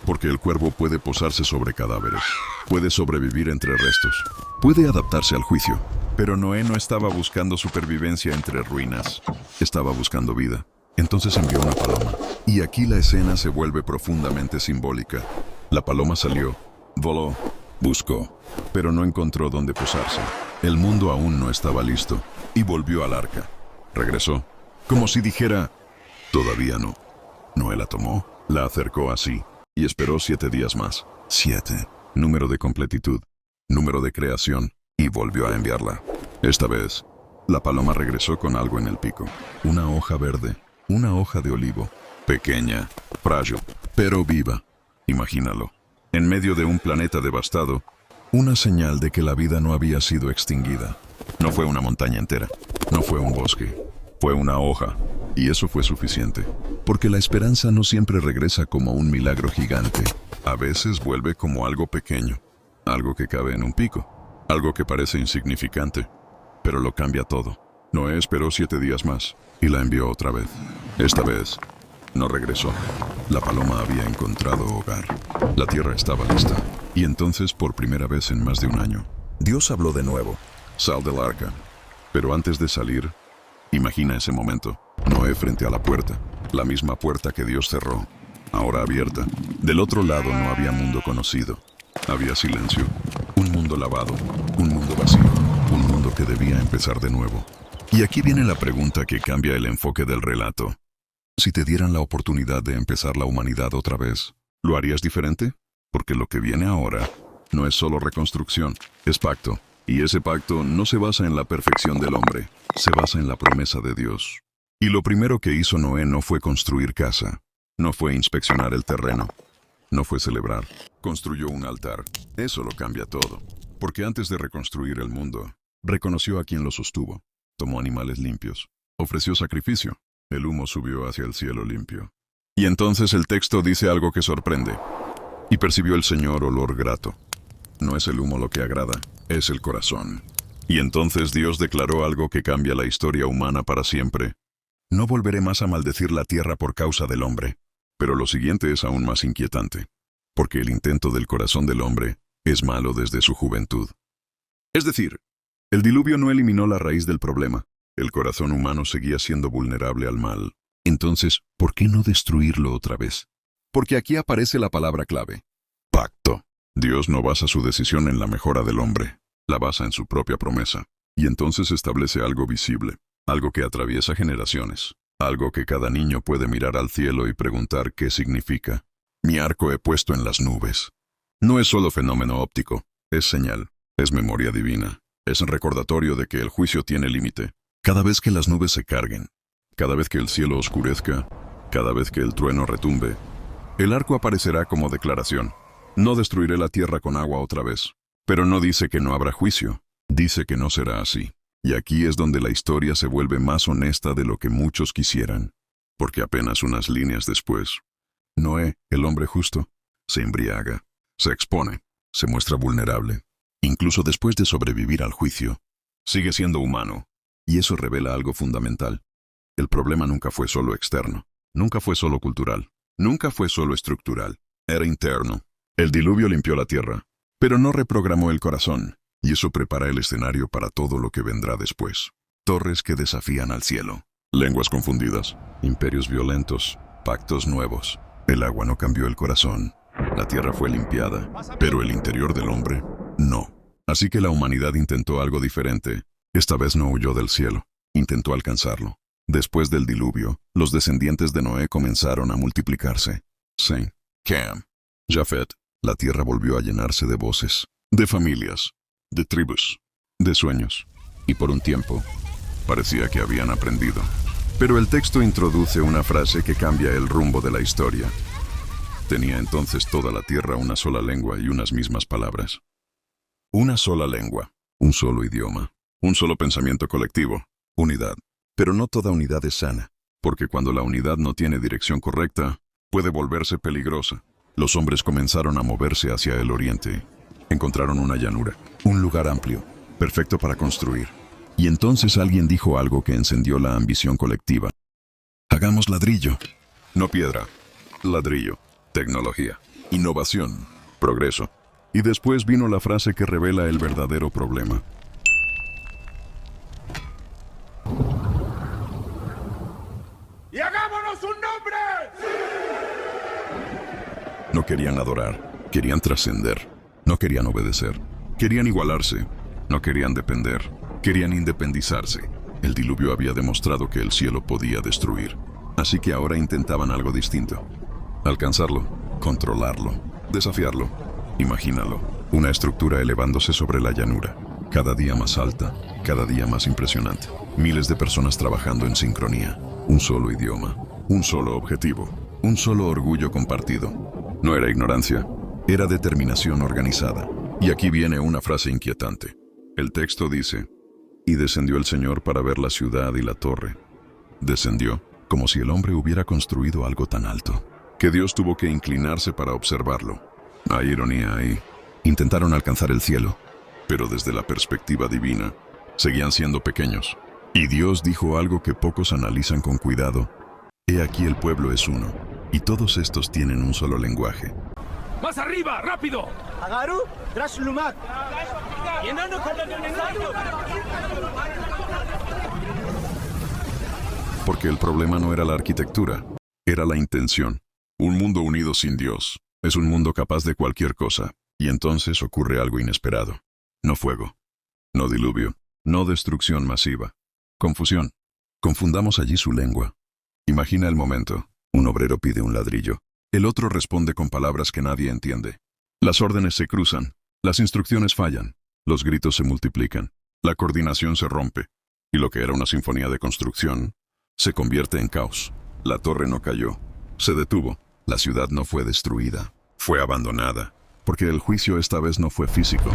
Porque el cuervo puede posarse sobre cadáveres, puede sobrevivir entre restos, puede adaptarse al juicio. Pero Noé no estaba buscando supervivencia entre ruinas, estaba buscando vida. Entonces envió una paloma. Y aquí la escena se vuelve profundamente simbólica. La paloma salió, voló, buscó, pero no encontró dónde posarse. El mundo aún no estaba listo, y volvió al arca. Regresó, como si dijera, todavía no. Noé la tomó, la acercó así, y esperó 7 días más. 7, número de completitud, número de creación, y volvió a enviarla. Esta vez, la paloma regresó con algo en el pico. Una hoja verde, una hoja de olivo, pequeña, frágil, pero viva. Imagínalo. En medio de un planeta devastado, una señal de que la vida no había sido extinguida. No fue una montaña entera, no fue un bosque, fue una hoja. Y eso fue suficiente, porque la esperanza no siempre regresa como un milagro gigante. A veces vuelve como algo pequeño, algo que cabe en un pico, algo que parece insignificante, pero lo cambia todo. Noé esperó 7 días más y la envió otra vez. Esta vez no regresó. La paloma había encontrado hogar. La tierra estaba lista. Y entonces, por primera vez en más de un año, Dios habló de nuevo. Sal del arca. Pero antes de salir, imagina ese momento. Noé frente a la puerta, la misma puerta que Dios cerró, ahora abierta. Del otro lado no había mundo conocido. Había silencio, un mundo lavado, un mundo vacío, un mundo que debía empezar de nuevo. Y aquí viene la pregunta que cambia el enfoque del relato. Si te dieran la oportunidad de empezar la humanidad otra vez, ¿lo harías diferente? Porque lo que viene ahora no es solo reconstrucción, es pacto. Y ese pacto no se basa en la perfección del hombre, se basa en la promesa de Dios. Y lo primero que hizo Noé no fue construir casa, no fue inspeccionar el terreno, no fue celebrar. Construyó un altar. Eso lo cambia todo. Porque antes de reconstruir el mundo, reconoció a quien lo sostuvo. Tomó animales limpios. Ofreció sacrificio. El humo subió hacia el cielo limpio. Y entonces el texto dice algo que sorprende. Y percibió el Señor olor grato. No es el humo lo que agrada, es el corazón. Y entonces Dios declaró algo que cambia la historia humana para siempre. No volveré más a maldecir la tierra por causa del hombre. Pero lo siguiente es aún más inquietante. Porque el intento del corazón del hombre es malo desde su juventud. Es decir, el diluvio no eliminó la raíz del problema. El corazón humano seguía siendo vulnerable al mal. Entonces, ¿por qué no destruirlo otra vez? Porque aquí aparece la palabra clave. Pacto. Dios no basa su decisión en la mejora del hombre, la basa en su propia promesa. Y entonces establece algo visible, algo que atraviesa generaciones, algo que cada niño puede mirar al cielo y preguntar qué significa. Mi arco he puesto en las nubes. No es solo fenómeno óptico, es señal, es memoria divina, es recordatorio de que el juicio tiene límite. Cada vez que las nubes se carguen, cada vez que el cielo oscurezca, cada vez que el trueno retumbe, el arco aparecerá como declaración. No destruiré la tierra con agua otra vez. Pero no dice que no habrá juicio, dice que no será así. Y aquí es donde la historia se vuelve más honesta de lo que muchos quisieran. Porque apenas unas líneas después, Noé, el hombre justo, se embriaga, se expone, se muestra vulnerable. Incluso después de sobrevivir al juicio, sigue siendo humano. Y eso revela algo fundamental. El problema nunca fue solo externo, nunca fue solo cultural, nunca fue solo estructural, era interno. El diluvio limpió la tierra, pero no reprogramó el corazón, y eso prepara el escenario para todo lo que vendrá después. Torres que desafían al cielo, lenguas confundidas, imperios violentos, pactos nuevos. El agua no cambió el corazón, la tierra fue limpiada, pero el interior del hombre, no. Así que la humanidad intentó algo diferente. Esta vez no huyó del cielo, intentó alcanzarlo. Después del diluvio, los descendientes de Noé comenzaron a multiplicarse. Sem, Cam, Jafet. La tierra volvió a llenarse de voces, de familias, de tribus, de sueños. Y por un tiempo, parecía que habían aprendido. Pero el texto introduce una frase que cambia el rumbo de la historia. Tenía entonces toda la tierra una sola lengua y unas mismas palabras. Una sola lengua, un solo idioma, un solo pensamiento colectivo, unidad. Pero no toda unidad es sana, porque cuando la unidad no tiene dirección correcta, puede volverse peligrosa. Los hombres comenzaron a moverse hacia el oriente. Encontraron una llanura, un lugar amplio, perfecto para construir. Y entonces alguien dijo algo que encendió la ambición colectiva. Hagamos ladrillo. No piedra. Ladrillo. Tecnología. Innovación. Progreso. Y después vino la frase que revela el verdadero problema. ¡Y hagámonos un nombre! No querían adorar, querían trascender. No querían obedecer, querían igualarse. No querían depender, querían independizarse. El diluvio había demostrado que el cielo podía destruir. Así que ahora intentaban algo distinto. Alcanzarlo, controlarlo, desafiarlo. Imagínalo, una estructura elevándose sobre la llanura. Cada día más alta, cada día más impresionante. Miles de personas trabajando en sincronía. Un solo idioma, un solo objetivo, un solo orgullo compartido. No era ignorancia, era determinación organizada. Y aquí viene una frase inquietante. El texto dice, y descendió el Señor para ver la ciudad y la torre. Descendió, como si el hombre hubiera construido algo tan alto, que Dios tuvo que inclinarse para observarlo. Hay ironía ahí. Intentaron alcanzar el cielo, pero desde la perspectiva divina, seguían siendo pequeños. Y Dios dijo algo que pocos analizan con cuidado. He aquí el pueblo es uno, y todos estos tienen un solo lenguaje. ¡Más arriba! ¡Rápido! Agaru, Drash Lumak. Porque el problema no era la arquitectura, era la intención. Un mundo unido sin Dios es un mundo capaz de cualquier cosa, y entonces ocurre algo inesperado. No fuego, no diluvio, no destrucción masiva. Confusión. Confundamos allí su lengua. Imagina el momento. Un obrero pide un ladrillo. El otro responde con palabras que nadie entiende. Las órdenes se cruzan, las instrucciones fallan, los gritos se multiplican, la coordinación se rompe, y lo que era una sinfonía de construcción se convierte en caos. La torre no cayó, se detuvo, la ciudad no fue destruida, fue abandonada, porque el juicio esta vez no fue físico,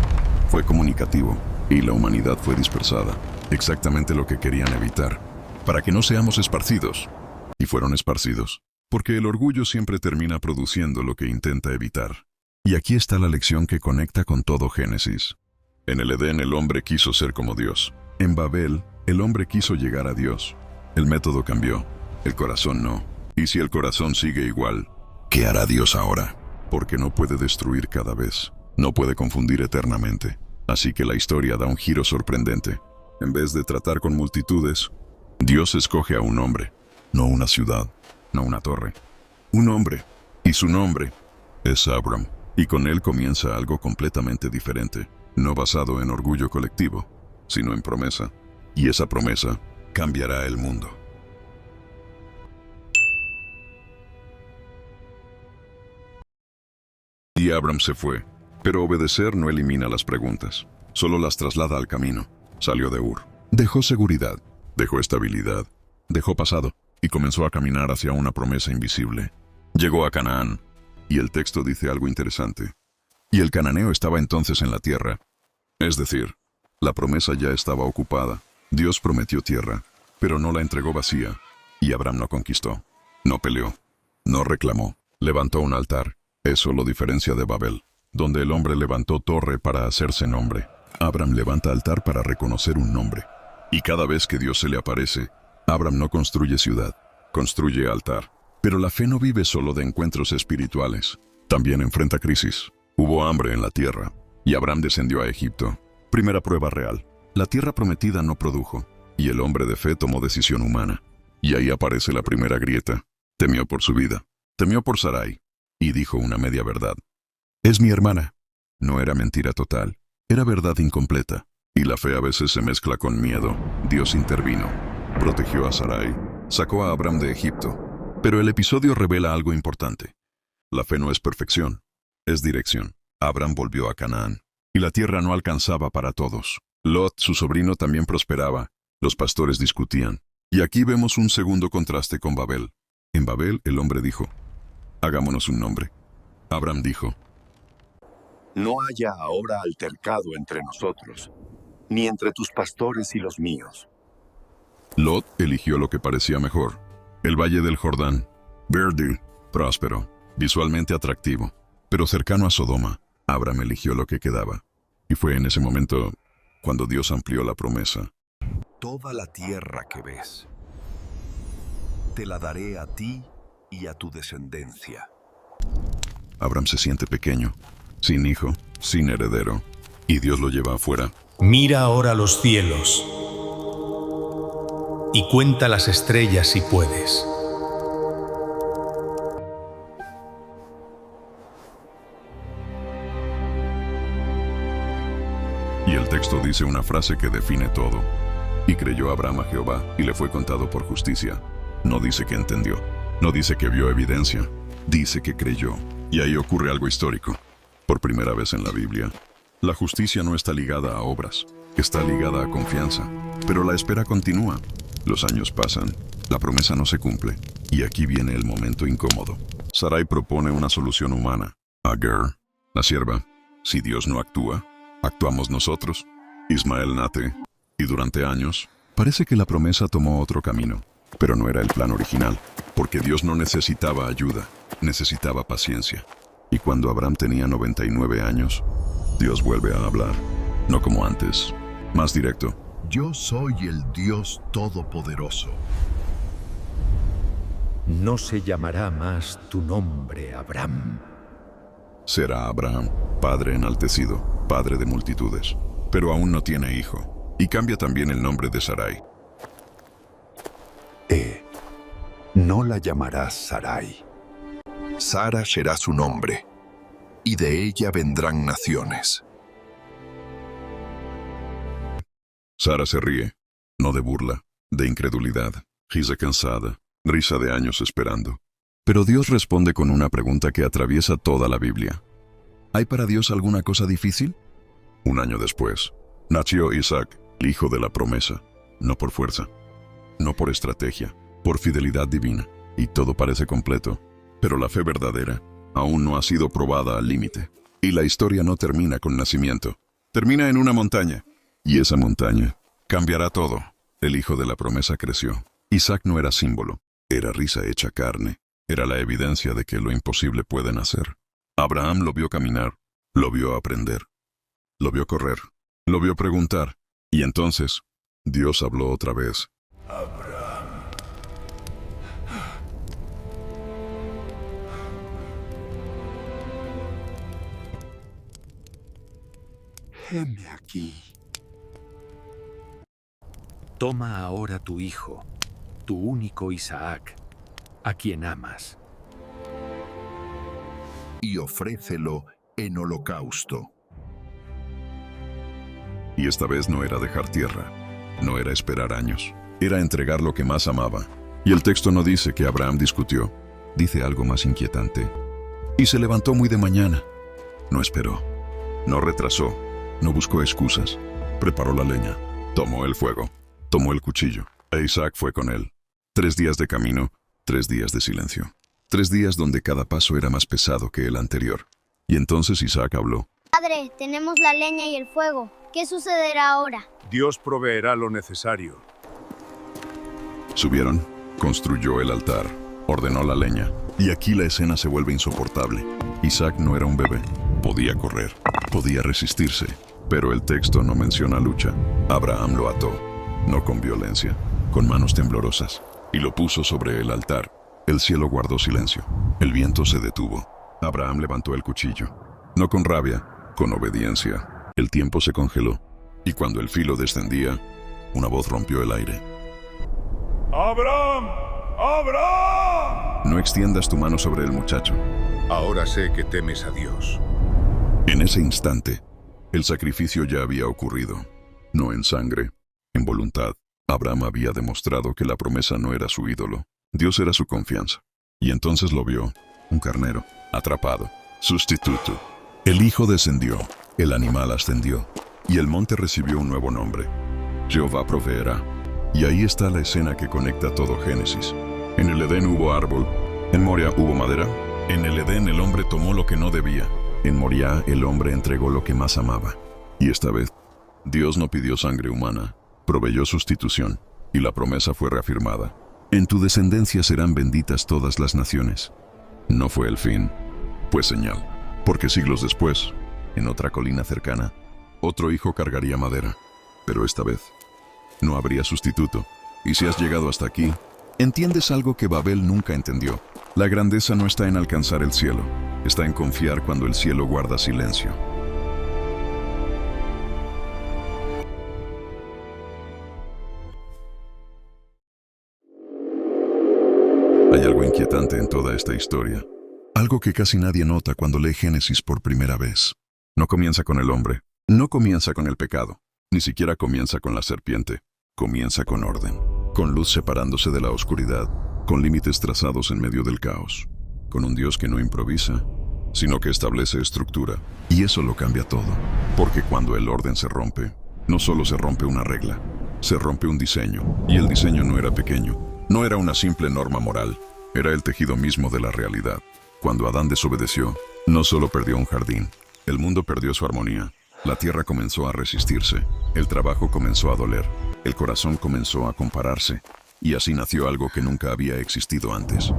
fue comunicativo, y la humanidad fue dispersada, exactamente lo que querían evitar, para que no seamos esparcidos. Y fueron esparcidos, porque el orgullo siempre termina produciendo lo que intenta evitar. Y aquí está la lección que conecta con todo Génesis. En el Edén el hombre quiso ser como Dios. En Babel el hombre quiso llegar a Dios. El método cambió, el corazón no. Y si el corazón sigue igual, ¿qué hará Dios ahora? Porque no puede destruir cada vez, no puede confundir eternamente. Así que la historia da un giro sorprendente. En vez de tratar con multitudes, Dios escoge a un hombre, no una ciudad, no una torre. Un hombre, y su nombre es Abram. Y con él comienza algo completamente diferente, no basado en orgullo colectivo, sino en promesa. Y esa promesa cambiará el mundo. Y Abram se fue, pero obedecer no elimina las preguntas, solo las traslada al camino. Salió de Ur, dejó seguridad, dejó estabilidad, dejó pasado, y comenzó a caminar hacia una promesa invisible. Llegó a Canaán, y el texto dice algo interesante. Y el cananeo estaba entonces en la tierra. Es decir, la promesa ya estaba ocupada. Dios prometió tierra, pero no la entregó vacía. Y Abram no conquistó, no peleó, no reclamó, levantó un altar. Eso lo diferencia de Babel, donde el hombre levantó torre para hacerse nombre. Abram levanta altar para reconocer un nombre. Y cada vez que Dios se le aparece, Abram no construye ciudad, construye altar. Pero la fe no vive solo de encuentros espirituales, también enfrenta crisis. Hubo hambre en la tierra, y Abram descendió a Egipto. Primera prueba real, la tierra prometida no produjo, y el hombre de fe tomó decisión humana. Y ahí aparece la primera grieta. Temió por su vida, temió por Sarai, y dijo una media verdad. Es mi hermana. No era mentira total, era verdad incompleta. Y la fe a veces se mezcla con miedo. Dios intervino, protegió a Sarai, sacó a Abram de Egipto. Pero el episodio revela algo importante. La fe no es perfección, es dirección. Abram volvió a Canaán, y la tierra no alcanzaba para todos. Lot, su sobrino, también prosperaba. Los pastores discutían. Y aquí vemos un segundo contraste con Babel. En Babel el hombre dijo, hagámonos un nombre. Abram dijo, no haya ahora altercado entre nosotros, ni entre tus pastores y los míos. Lot eligió lo que parecía mejor. El valle del Jordán, verde, próspero, visualmente atractivo, pero cercano a Sodoma. Abram eligió lo que quedaba. Y fue en ese momento cuando Dios amplió la promesa. Toda la tierra que ves, te la daré a ti y a tu descendencia. Abram se siente pequeño, sin hijo, sin heredero, y Dios lo lleva afuera. Mira ahora los cielos y cuenta las estrellas si puedes. Y el texto dice una frase que define todo. Y creyó Abram a Jehová, y le fue contado por justicia. No dice que entendió, no dice que vio evidencia, dice que creyó. Y ahí ocurre algo histórico. Por primera vez en la Biblia, la justicia no está ligada a obras, está ligada a confianza. Pero la espera continúa. Los años pasan, la promesa no se cumple, y aquí viene el momento incómodo. Sarai propone una solución humana. Agar, la sierva, si Dios no actúa, actuamos nosotros. Ismael nace, y durante años, parece que la promesa tomó otro camino. Pero no era el plan original, porque Dios no necesitaba ayuda, necesitaba paciencia. Y cuando Abram tenía 99 años, Dios vuelve a hablar, no como antes, más directo. Yo soy el Dios Todopoderoso. No se llamará más tu nombre Abram. Será Abraham, padre enaltecido, padre de multitudes, pero aún no tiene hijo, y cambia también el nombre de Sarai. No la llamarás Sarai. Sara será su nombre, y de ella vendrán naciones. Sara se ríe, no de burla, de incredulidad, risa cansada, risa de años esperando. Pero Dios responde con una pregunta que atraviesa toda la Biblia. ¿Hay para Dios alguna cosa difícil? Un año después, nació Isaac, el hijo de la promesa, no por fuerza, no por estrategia, por fidelidad divina, y todo parece completo, pero la fe verdadera aún no ha sido probada al límite. Y la historia no termina con nacimiento, termina en una montaña. Y esa montaña cambiará todo. El hijo de la promesa creció. Isaac no era símbolo, era risa hecha carne, era la evidencia de que lo imposible puede nacer. Abraham lo vio caminar, lo vio aprender, lo vio correr, lo vio preguntar, y entonces Dios habló otra vez. Abraham. Heme aquí. Toma ahora tu hijo, tu único Isaac, a quien amas. Y ofrécelo en holocausto. Y esta vez no era dejar tierra, no era esperar años, era entregar lo que más amaba. Y el texto no dice que Abraham discutió, dice algo más inquietante. Y se levantó muy de mañana. No esperó, no retrasó, no buscó excusas. Preparó la leña, tomó el fuego, tomó el cuchillo, e Isaac fue con él. 3 días de camino, 3 días de silencio. 3 días donde cada paso era más pesado que el anterior. Y entonces Isaac habló. Padre, tenemos la leña y el fuego. ¿Qué sucederá ahora? Dios proveerá lo necesario. Subieron, construyó el altar, ordenó la leña. Y aquí la escena se vuelve insoportable. Isaac no era un bebé. Podía correr, podía resistirse. Pero el texto no menciona lucha. Abraham lo ató, no con violencia, con manos temblorosas, y lo puso sobre el altar. El cielo guardó silencio. El viento se detuvo. Abraham levantó el cuchillo. No con rabia, con obediencia. El tiempo se congeló. Y cuando el filo descendía, una voz rompió el aire. ¡Abraham! ¡Abraham! No extiendas tu mano sobre el muchacho. Ahora sé que temes a Dios. En ese instante, el sacrificio ya había ocurrido. No en sangre, en voluntad. Abraham había demostrado que la promesa no era su ídolo. Dios era su confianza. Y entonces lo vio, un carnero, atrapado, sustituto. El hijo descendió, el animal ascendió, y el monte recibió un nuevo nombre. Jehová proveerá. Y ahí está la escena que conecta todo Génesis. En el Edén hubo árbol, en Moria hubo madera. En el Edén el hombre tomó lo que no debía. En Moria el hombre entregó lo que más amaba. Y esta vez, Dios no pidió sangre humana, proveyó sustitución, y la promesa fue reafirmada. En tu descendencia serán benditas todas las naciones. No fue el fin, fue señal, porque siglos después, en otra colina cercana, otro hijo cargaría madera, pero esta vez no habría sustituto. Y si has llegado hasta aquí, entiendes algo que Babel nunca entendió. La grandeza no está en alcanzar el cielo, está en confiar cuando el cielo guarda silencio. Hay algo inquietante en toda esta historia. Algo que casi nadie nota cuando lee Génesis por primera vez. No comienza con el hombre, no comienza con el pecado, ni siquiera comienza con la serpiente. Comienza con orden, con luz separándose de la oscuridad, con límites trazados en medio del caos, con un Dios que no improvisa, sino que establece estructura. Y eso lo cambia todo, porque cuando el orden se rompe, no solo se rompe una regla, se rompe un diseño, y el diseño no era pequeño. No era una simple norma moral, era el tejido mismo de la realidad. Cuando Adán desobedeció, no solo perdió un jardín, el mundo perdió su armonía. La tierra comenzó a resistirse, el trabajo comenzó a doler, el corazón comenzó a compararse, y así nació algo que nunca había existido antes.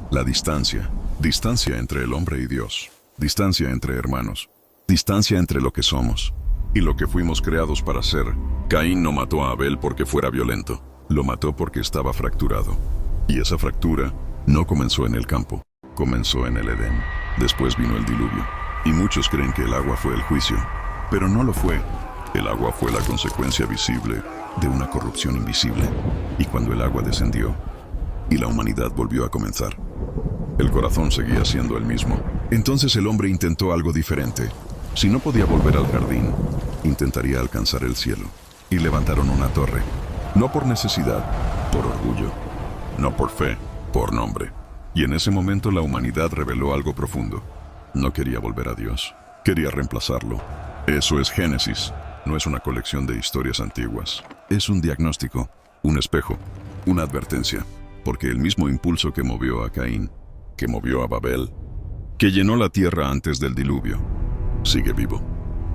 La distancia, distancia entre el hombre y Dios, distancia entre hermanos, distancia entre lo que somos y lo que fuimos creados para ser. Caín no mató a Abel porque fuera violento. Lo mató porque estaba fracturado. Y esa fractura no comenzó en el campo, comenzó en el Edén. Después vino el diluvio. Y muchos creen que el agua fue el juicio, pero no lo fue. El agua fue la consecuencia visible de una corrupción invisible. Y cuando el agua descendió, y la humanidad volvió a comenzar. El corazón seguía siendo el mismo. Entonces el hombre intentó algo diferente. Si no podía volver al jardín, intentaría alcanzar el cielo. Y levantaron una torre. No por necesidad, por orgullo. No por fe, por nombre. Y en ese momento la humanidad reveló algo profundo. No quería volver a Dios. Quería reemplazarlo. Eso es Génesis. No es una colección de historias antiguas. Es un diagnóstico, un espejo, una advertencia. Porque el mismo impulso que movió a Caín, que movió a Babel, que llenó la tierra antes del diluvio, sigue vivo,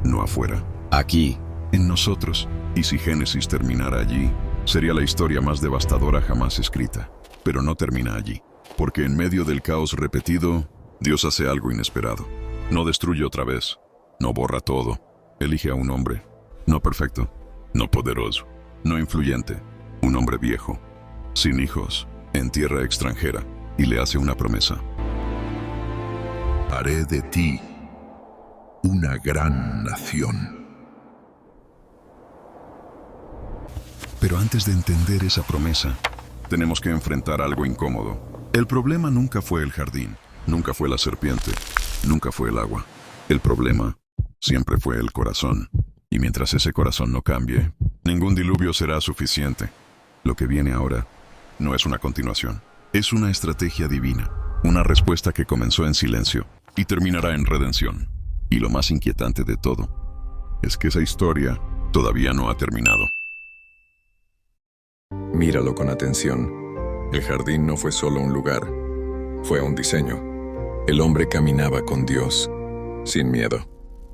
no afuera. Aquí, en nosotros. Y si Génesis terminara allí, sería la historia más devastadora jamás escrita. Pero no termina allí. Porque en medio del caos repetido, Dios hace algo inesperado. No destruye otra vez. No borra todo. Elige a un hombre. No perfecto. No poderoso. No influyente. Un hombre viejo. Sin hijos. En tierra extranjera. Y le hace una promesa. Haré de ti una gran nación. Pero antes de entender esa promesa, tenemos que enfrentar algo incómodo. El problema nunca fue el jardín, nunca fue la serpiente, nunca fue el agua. El problema siempre fue el corazón. Y mientras ese corazón no cambie, ningún diluvio será suficiente. Lo que viene ahora no es una continuación, es una estrategia divina, una respuesta que comenzó en silencio y terminará en redención. Y lo más inquietante de todo es que esa historia todavía no ha terminado. Míralo con atención. El jardín no fue solo un lugar, fue un diseño. El hombre caminaba con Dios, sin miedo,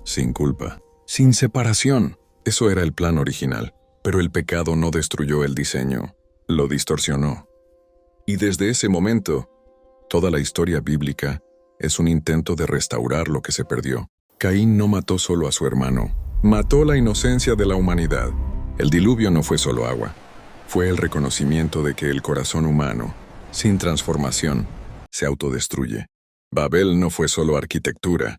sin culpa, sin separación. Eso era el plan original, pero el pecado no destruyó el diseño, lo distorsionó. Y desde ese momento, toda la historia bíblica es un intento de restaurar lo que se perdió. Caín no mató solo a su hermano, mató la inocencia de la humanidad. El diluvio no fue solo agua. Fue el reconocimiento de que el corazón humano, sin transformación, se autodestruye. Babel no fue solo arquitectura,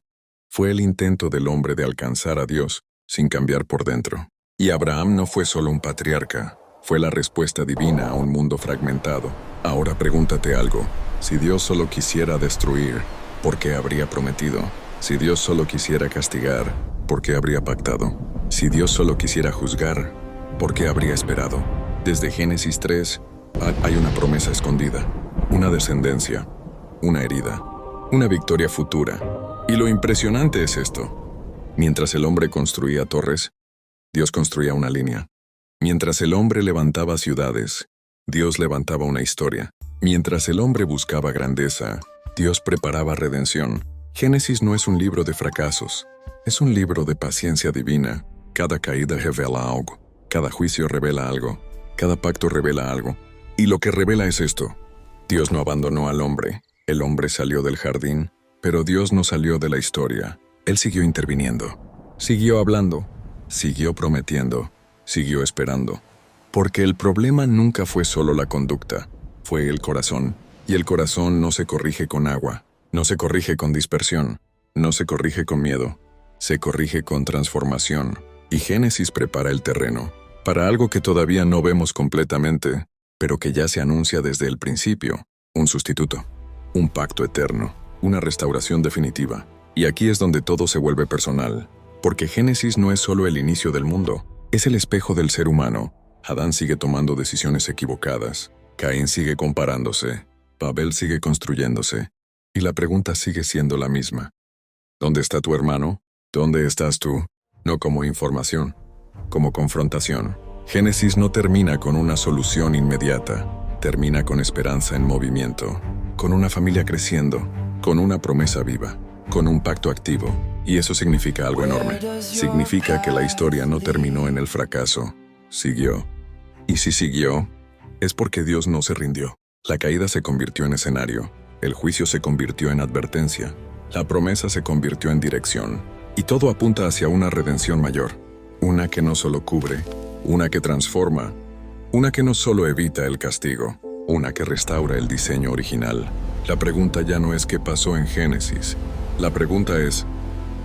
fue el intento del hombre de alcanzar a Dios sin cambiar por dentro. Y Abraham no fue solo un patriarca, fue la respuesta divina a un mundo fragmentado. Ahora pregúntate algo, si Dios solo quisiera destruir, ¿por qué habría prometido? Si Dios solo quisiera castigar, ¿por qué habría pactado? Si Dios solo quisiera juzgar, ¿por qué habría esperado? Desde Génesis 3 hay una promesa escondida, una descendencia, una herida, una victoria futura. Y lo impresionante es esto. Mientras el hombre construía torres, Dios construía una línea. Mientras el hombre levantaba ciudades, Dios levantaba una historia. Mientras el hombre buscaba grandeza, Dios preparaba redención. Génesis no es un libro de fracasos, es un libro de paciencia divina. Cada caída revela algo, cada juicio revela algo. Cada pacto revela algo. Y lo que revela es esto. Dios no abandonó al hombre. El hombre salió del jardín, pero Dios no salió de la historia. Él siguió interviniendo. Siguió hablando. Siguió prometiendo. Siguió esperando. Porque el problema nunca fue solo la conducta. Fue el corazón. Y el corazón no se corrige con agua. No se corrige con dispersión. No se corrige con miedo. Se corrige con transformación. Y Génesis prepara el terreno para algo que todavía no vemos completamente, pero que ya se anuncia desde el principio, un sustituto, un pacto eterno, una restauración definitiva. Y aquí es donde todo se vuelve personal, porque Génesis no es solo el inicio del mundo, es el espejo del ser humano. Adán sigue tomando decisiones equivocadas, Caín sigue comparándose, Babel sigue construyéndose, y la pregunta sigue siendo la misma. ¿Dónde está tu hermano? ¿Dónde estás tú? No como información, como confrontación. Génesis no termina con una solución inmediata, termina con esperanza en movimiento, con una familia creciendo, con una promesa viva, con un pacto activo. Y eso significa algo enorme. Significa que la historia no terminó en el fracaso, siguió. Y si siguió, es porque Dios no se rindió. La caída se convirtió en escenario, el juicio se convirtió en advertencia, la promesa se convirtió en dirección, y todo apunta hacia una redención mayor. Una que no solo cubre, una que transforma, una que no solo evita el castigo, una que restaura el diseño original. La pregunta ya no es qué pasó en Génesis. La pregunta es,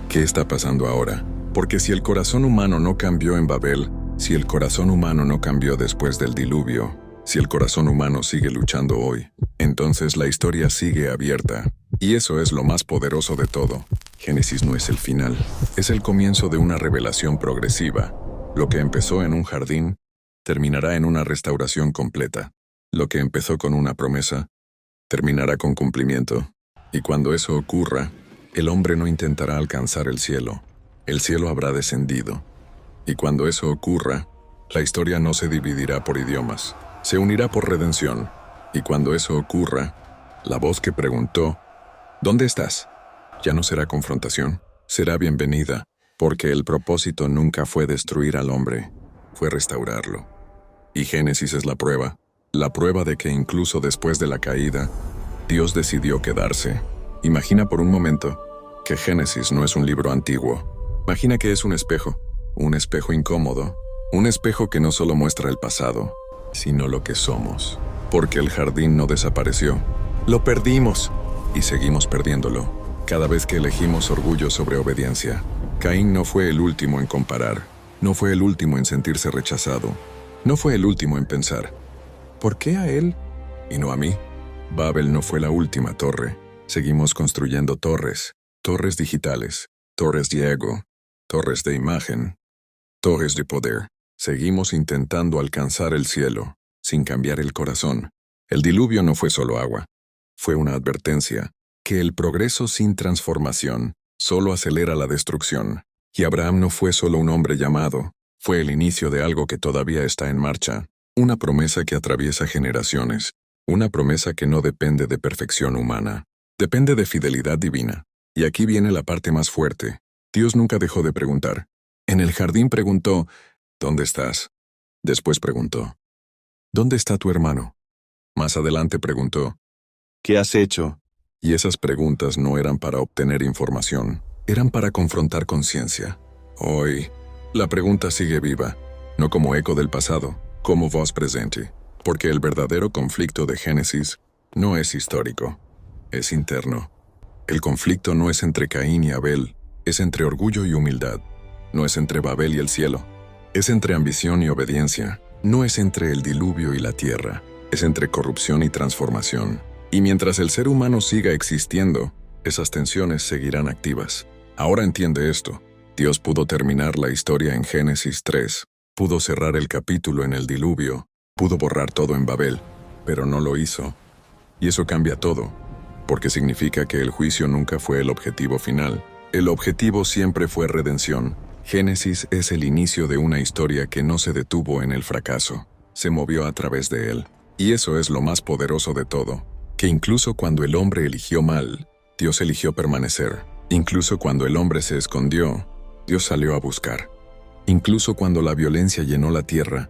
¿qué está pasando ahora? Porque si el corazón humano no cambió en Babel, si el corazón humano no cambió después del diluvio, Si el corazón humano sigue luchando hoy, entonces la historia sigue abierta. Y eso es lo más poderoso de todo. Génesis no es el final, es el comienzo de una revelación progresiva. Lo que empezó en un jardín, terminará en una restauración completa. Lo que empezó con una promesa, terminará con cumplimiento. Y cuando eso ocurra, el hombre no intentará alcanzar el cielo habrá descendido. Y cuando eso ocurra, la historia no se dividirá por idiomas, se unirá por redención. Y cuando eso ocurra, la voz que preguntó, ¿dónde estás?, ya no será confrontación, será bienvenida, porque el propósito nunca fue destruir al hombre, fue restaurarlo. Y Génesis es la prueba de que incluso después de la caída, Dios decidió quedarse. Imagina por un momento que Génesis no es un libro antiguo. Imagina que es un espejo incómodo, un espejo que no solo muestra el pasado, sino lo que somos. Porque el jardín no desapareció, lo perdimos y seguimos perdiéndolo. Cada vez que elegimos orgullo sobre obediencia, Caín no fue el último en comparar, no fue el último en sentirse rechazado, no fue el último en pensar, ¿por qué a él y no a mí? Babel no fue la última torre. Seguimos construyendo torres digitales, torres de ego, torres de imagen, torres de poder. Seguimos intentando alcanzar el cielo, sin cambiar el corazón. El diluvio no fue solo agua, fue una advertencia, que el progreso sin transformación solo acelera la destrucción. Y Abraham no fue solo un hombre llamado, fue el inicio de algo que todavía está en marcha, una promesa que atraviesa generaciones, una promesa que no depende de perfección humana, depende de fidelidad divina. Y aquí viene la parte más fuerte. Dios nunca dejó de preguntar. En el jardín preguntó, ¿dónde estás? Después preguntó, ¿dónde está tu hermano? Más adelante preguntó, ¿qué has hecho? Y esas preguntas no eran para obtener información, eran para confrontar conciencia. Hoy, la pregunta sigue viva, no como eco del pasado, como voz presente, porque el verdadero conflicto de Génesis no es histórico, es interno. El conflicto no es entre Caín y Abel, es entre orgullo y humildad, no es entre Babel y el cielo, es entre ambición y obediencia, no es entre el diluvio y la tierra, es entre corrupción y transformación. Y mientras el ser humano siga existiendo, esas tensiones seguirán activas. Ahora entiende esto. Dios pudo terminar la historia en Génesis 3, pudo cerrar el capítulo en el diluvio, pudo borrar todo en Babel, pero no lo hizo. Y eso cambia todo, porque significa que el juicio nunca fue el objetivo final. El objetivo siempre fue redención. Génesis es el inicio de una historia que no se detuvo en el fracaso, se movió a través de él. Y eso es lo más poderoso de todo. Que incluso cuando el hombre eligió mal, Dios eligió permanecer. Incluso cuando el hombre se escondió, Dios salió a buscar. Incluso cuando la violencia llenó la tierra,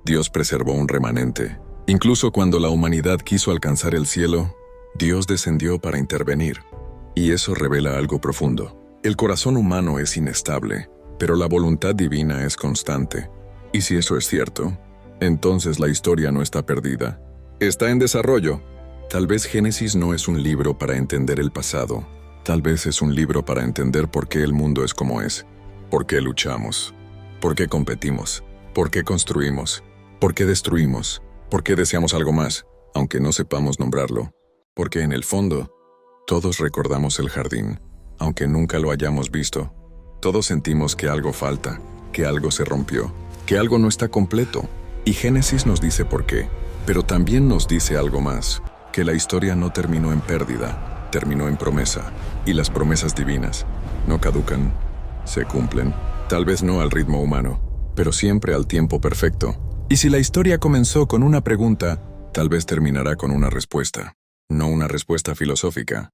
Dios preservó un remanente. Incluso cuando la humanidad quiso alcanzar el cielo, Dios descendió para intervenir. Y eso revela algo profundo. El corazón humano es inestable, pero la voluntad divina es constante. Y si eso es cierto, entonces la historia no está perdida. Está en desarrollo. Tal vez Génesis no es un libro para entender el pasado. Tal vez es un libro para entender por qué el mundo es como es. Por qué luchamos. Por qué competimos. Por qué construimos. Por qué destruimos. Por qué deseamos algo más, aunque no sepamos nombrarlo. Porque en el fondo, todos recordamos el jardín, aunque nunca lo hayamos visto. Todos sentimos que algo falta, que algo se rompió, que algo no está completo. Y Génesis nos dice por qué, pero también nos dice algo más. Que la historia no terminó en pérdida, terminó en promesa. Y las promesas divinas no caducan, se cumplen. Tal vez no al ritmo humano, pero siempre al tiempo perfecto. Y si la historia comenzó con una pregunta, tal vez terminará con una respuesta. No una respuesta filosófica,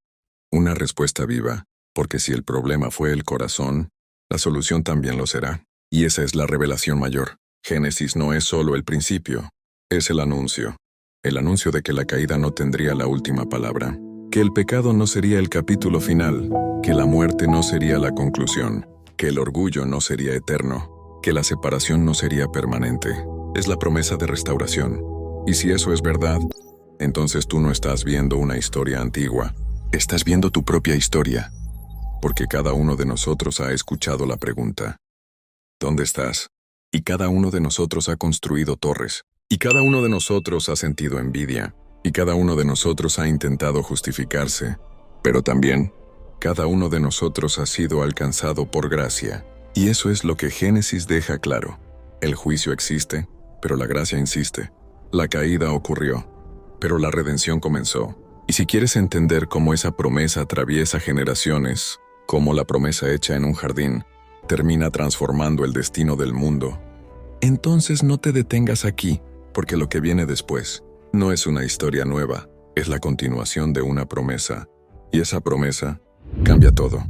una respuesta viva. Porque si el problema fue el corazón, la solución también lo será. Y esa es la revelación mayor. Génesis no es solo el principio, es el anuncio. El anuncio de que la caída no tendría la última palabra, que el pecado no sería el capítulo final, que la muerte no sería la conclusión, que el orgullo no sería eterno, que la separación no sería permanente. Es la promesa de restauración. Y si eso es verdad, entonces tú no estás viendo una historia antigua, estás viendo tu propia historia. Porque cada uno de nosotros ha escuchado la pregunta, ¿dónde estás? Y cada uno de nosotros ha construido torres, Y cada uno de nosotros ha sentido envidia, y cada uno de nosotros ha intentado justificarse, pero también cada uno de nosotros ha sido alcanzado por gracia. Y eso es lo que Génesis deja claro. El juicio existe, pero la gracia insiste. La caída ocurrió, pero la redención comenzó. Y si quieres entender cómo esa promesa atraviesa generaciones, cómo la promesa hecha en un jardín termina transformando el destino del mundo, entonces no te detengas aquí, porque lo que viene después no es una historia nueva, es la continuación de una promesa. Y esa promesa cambia todo.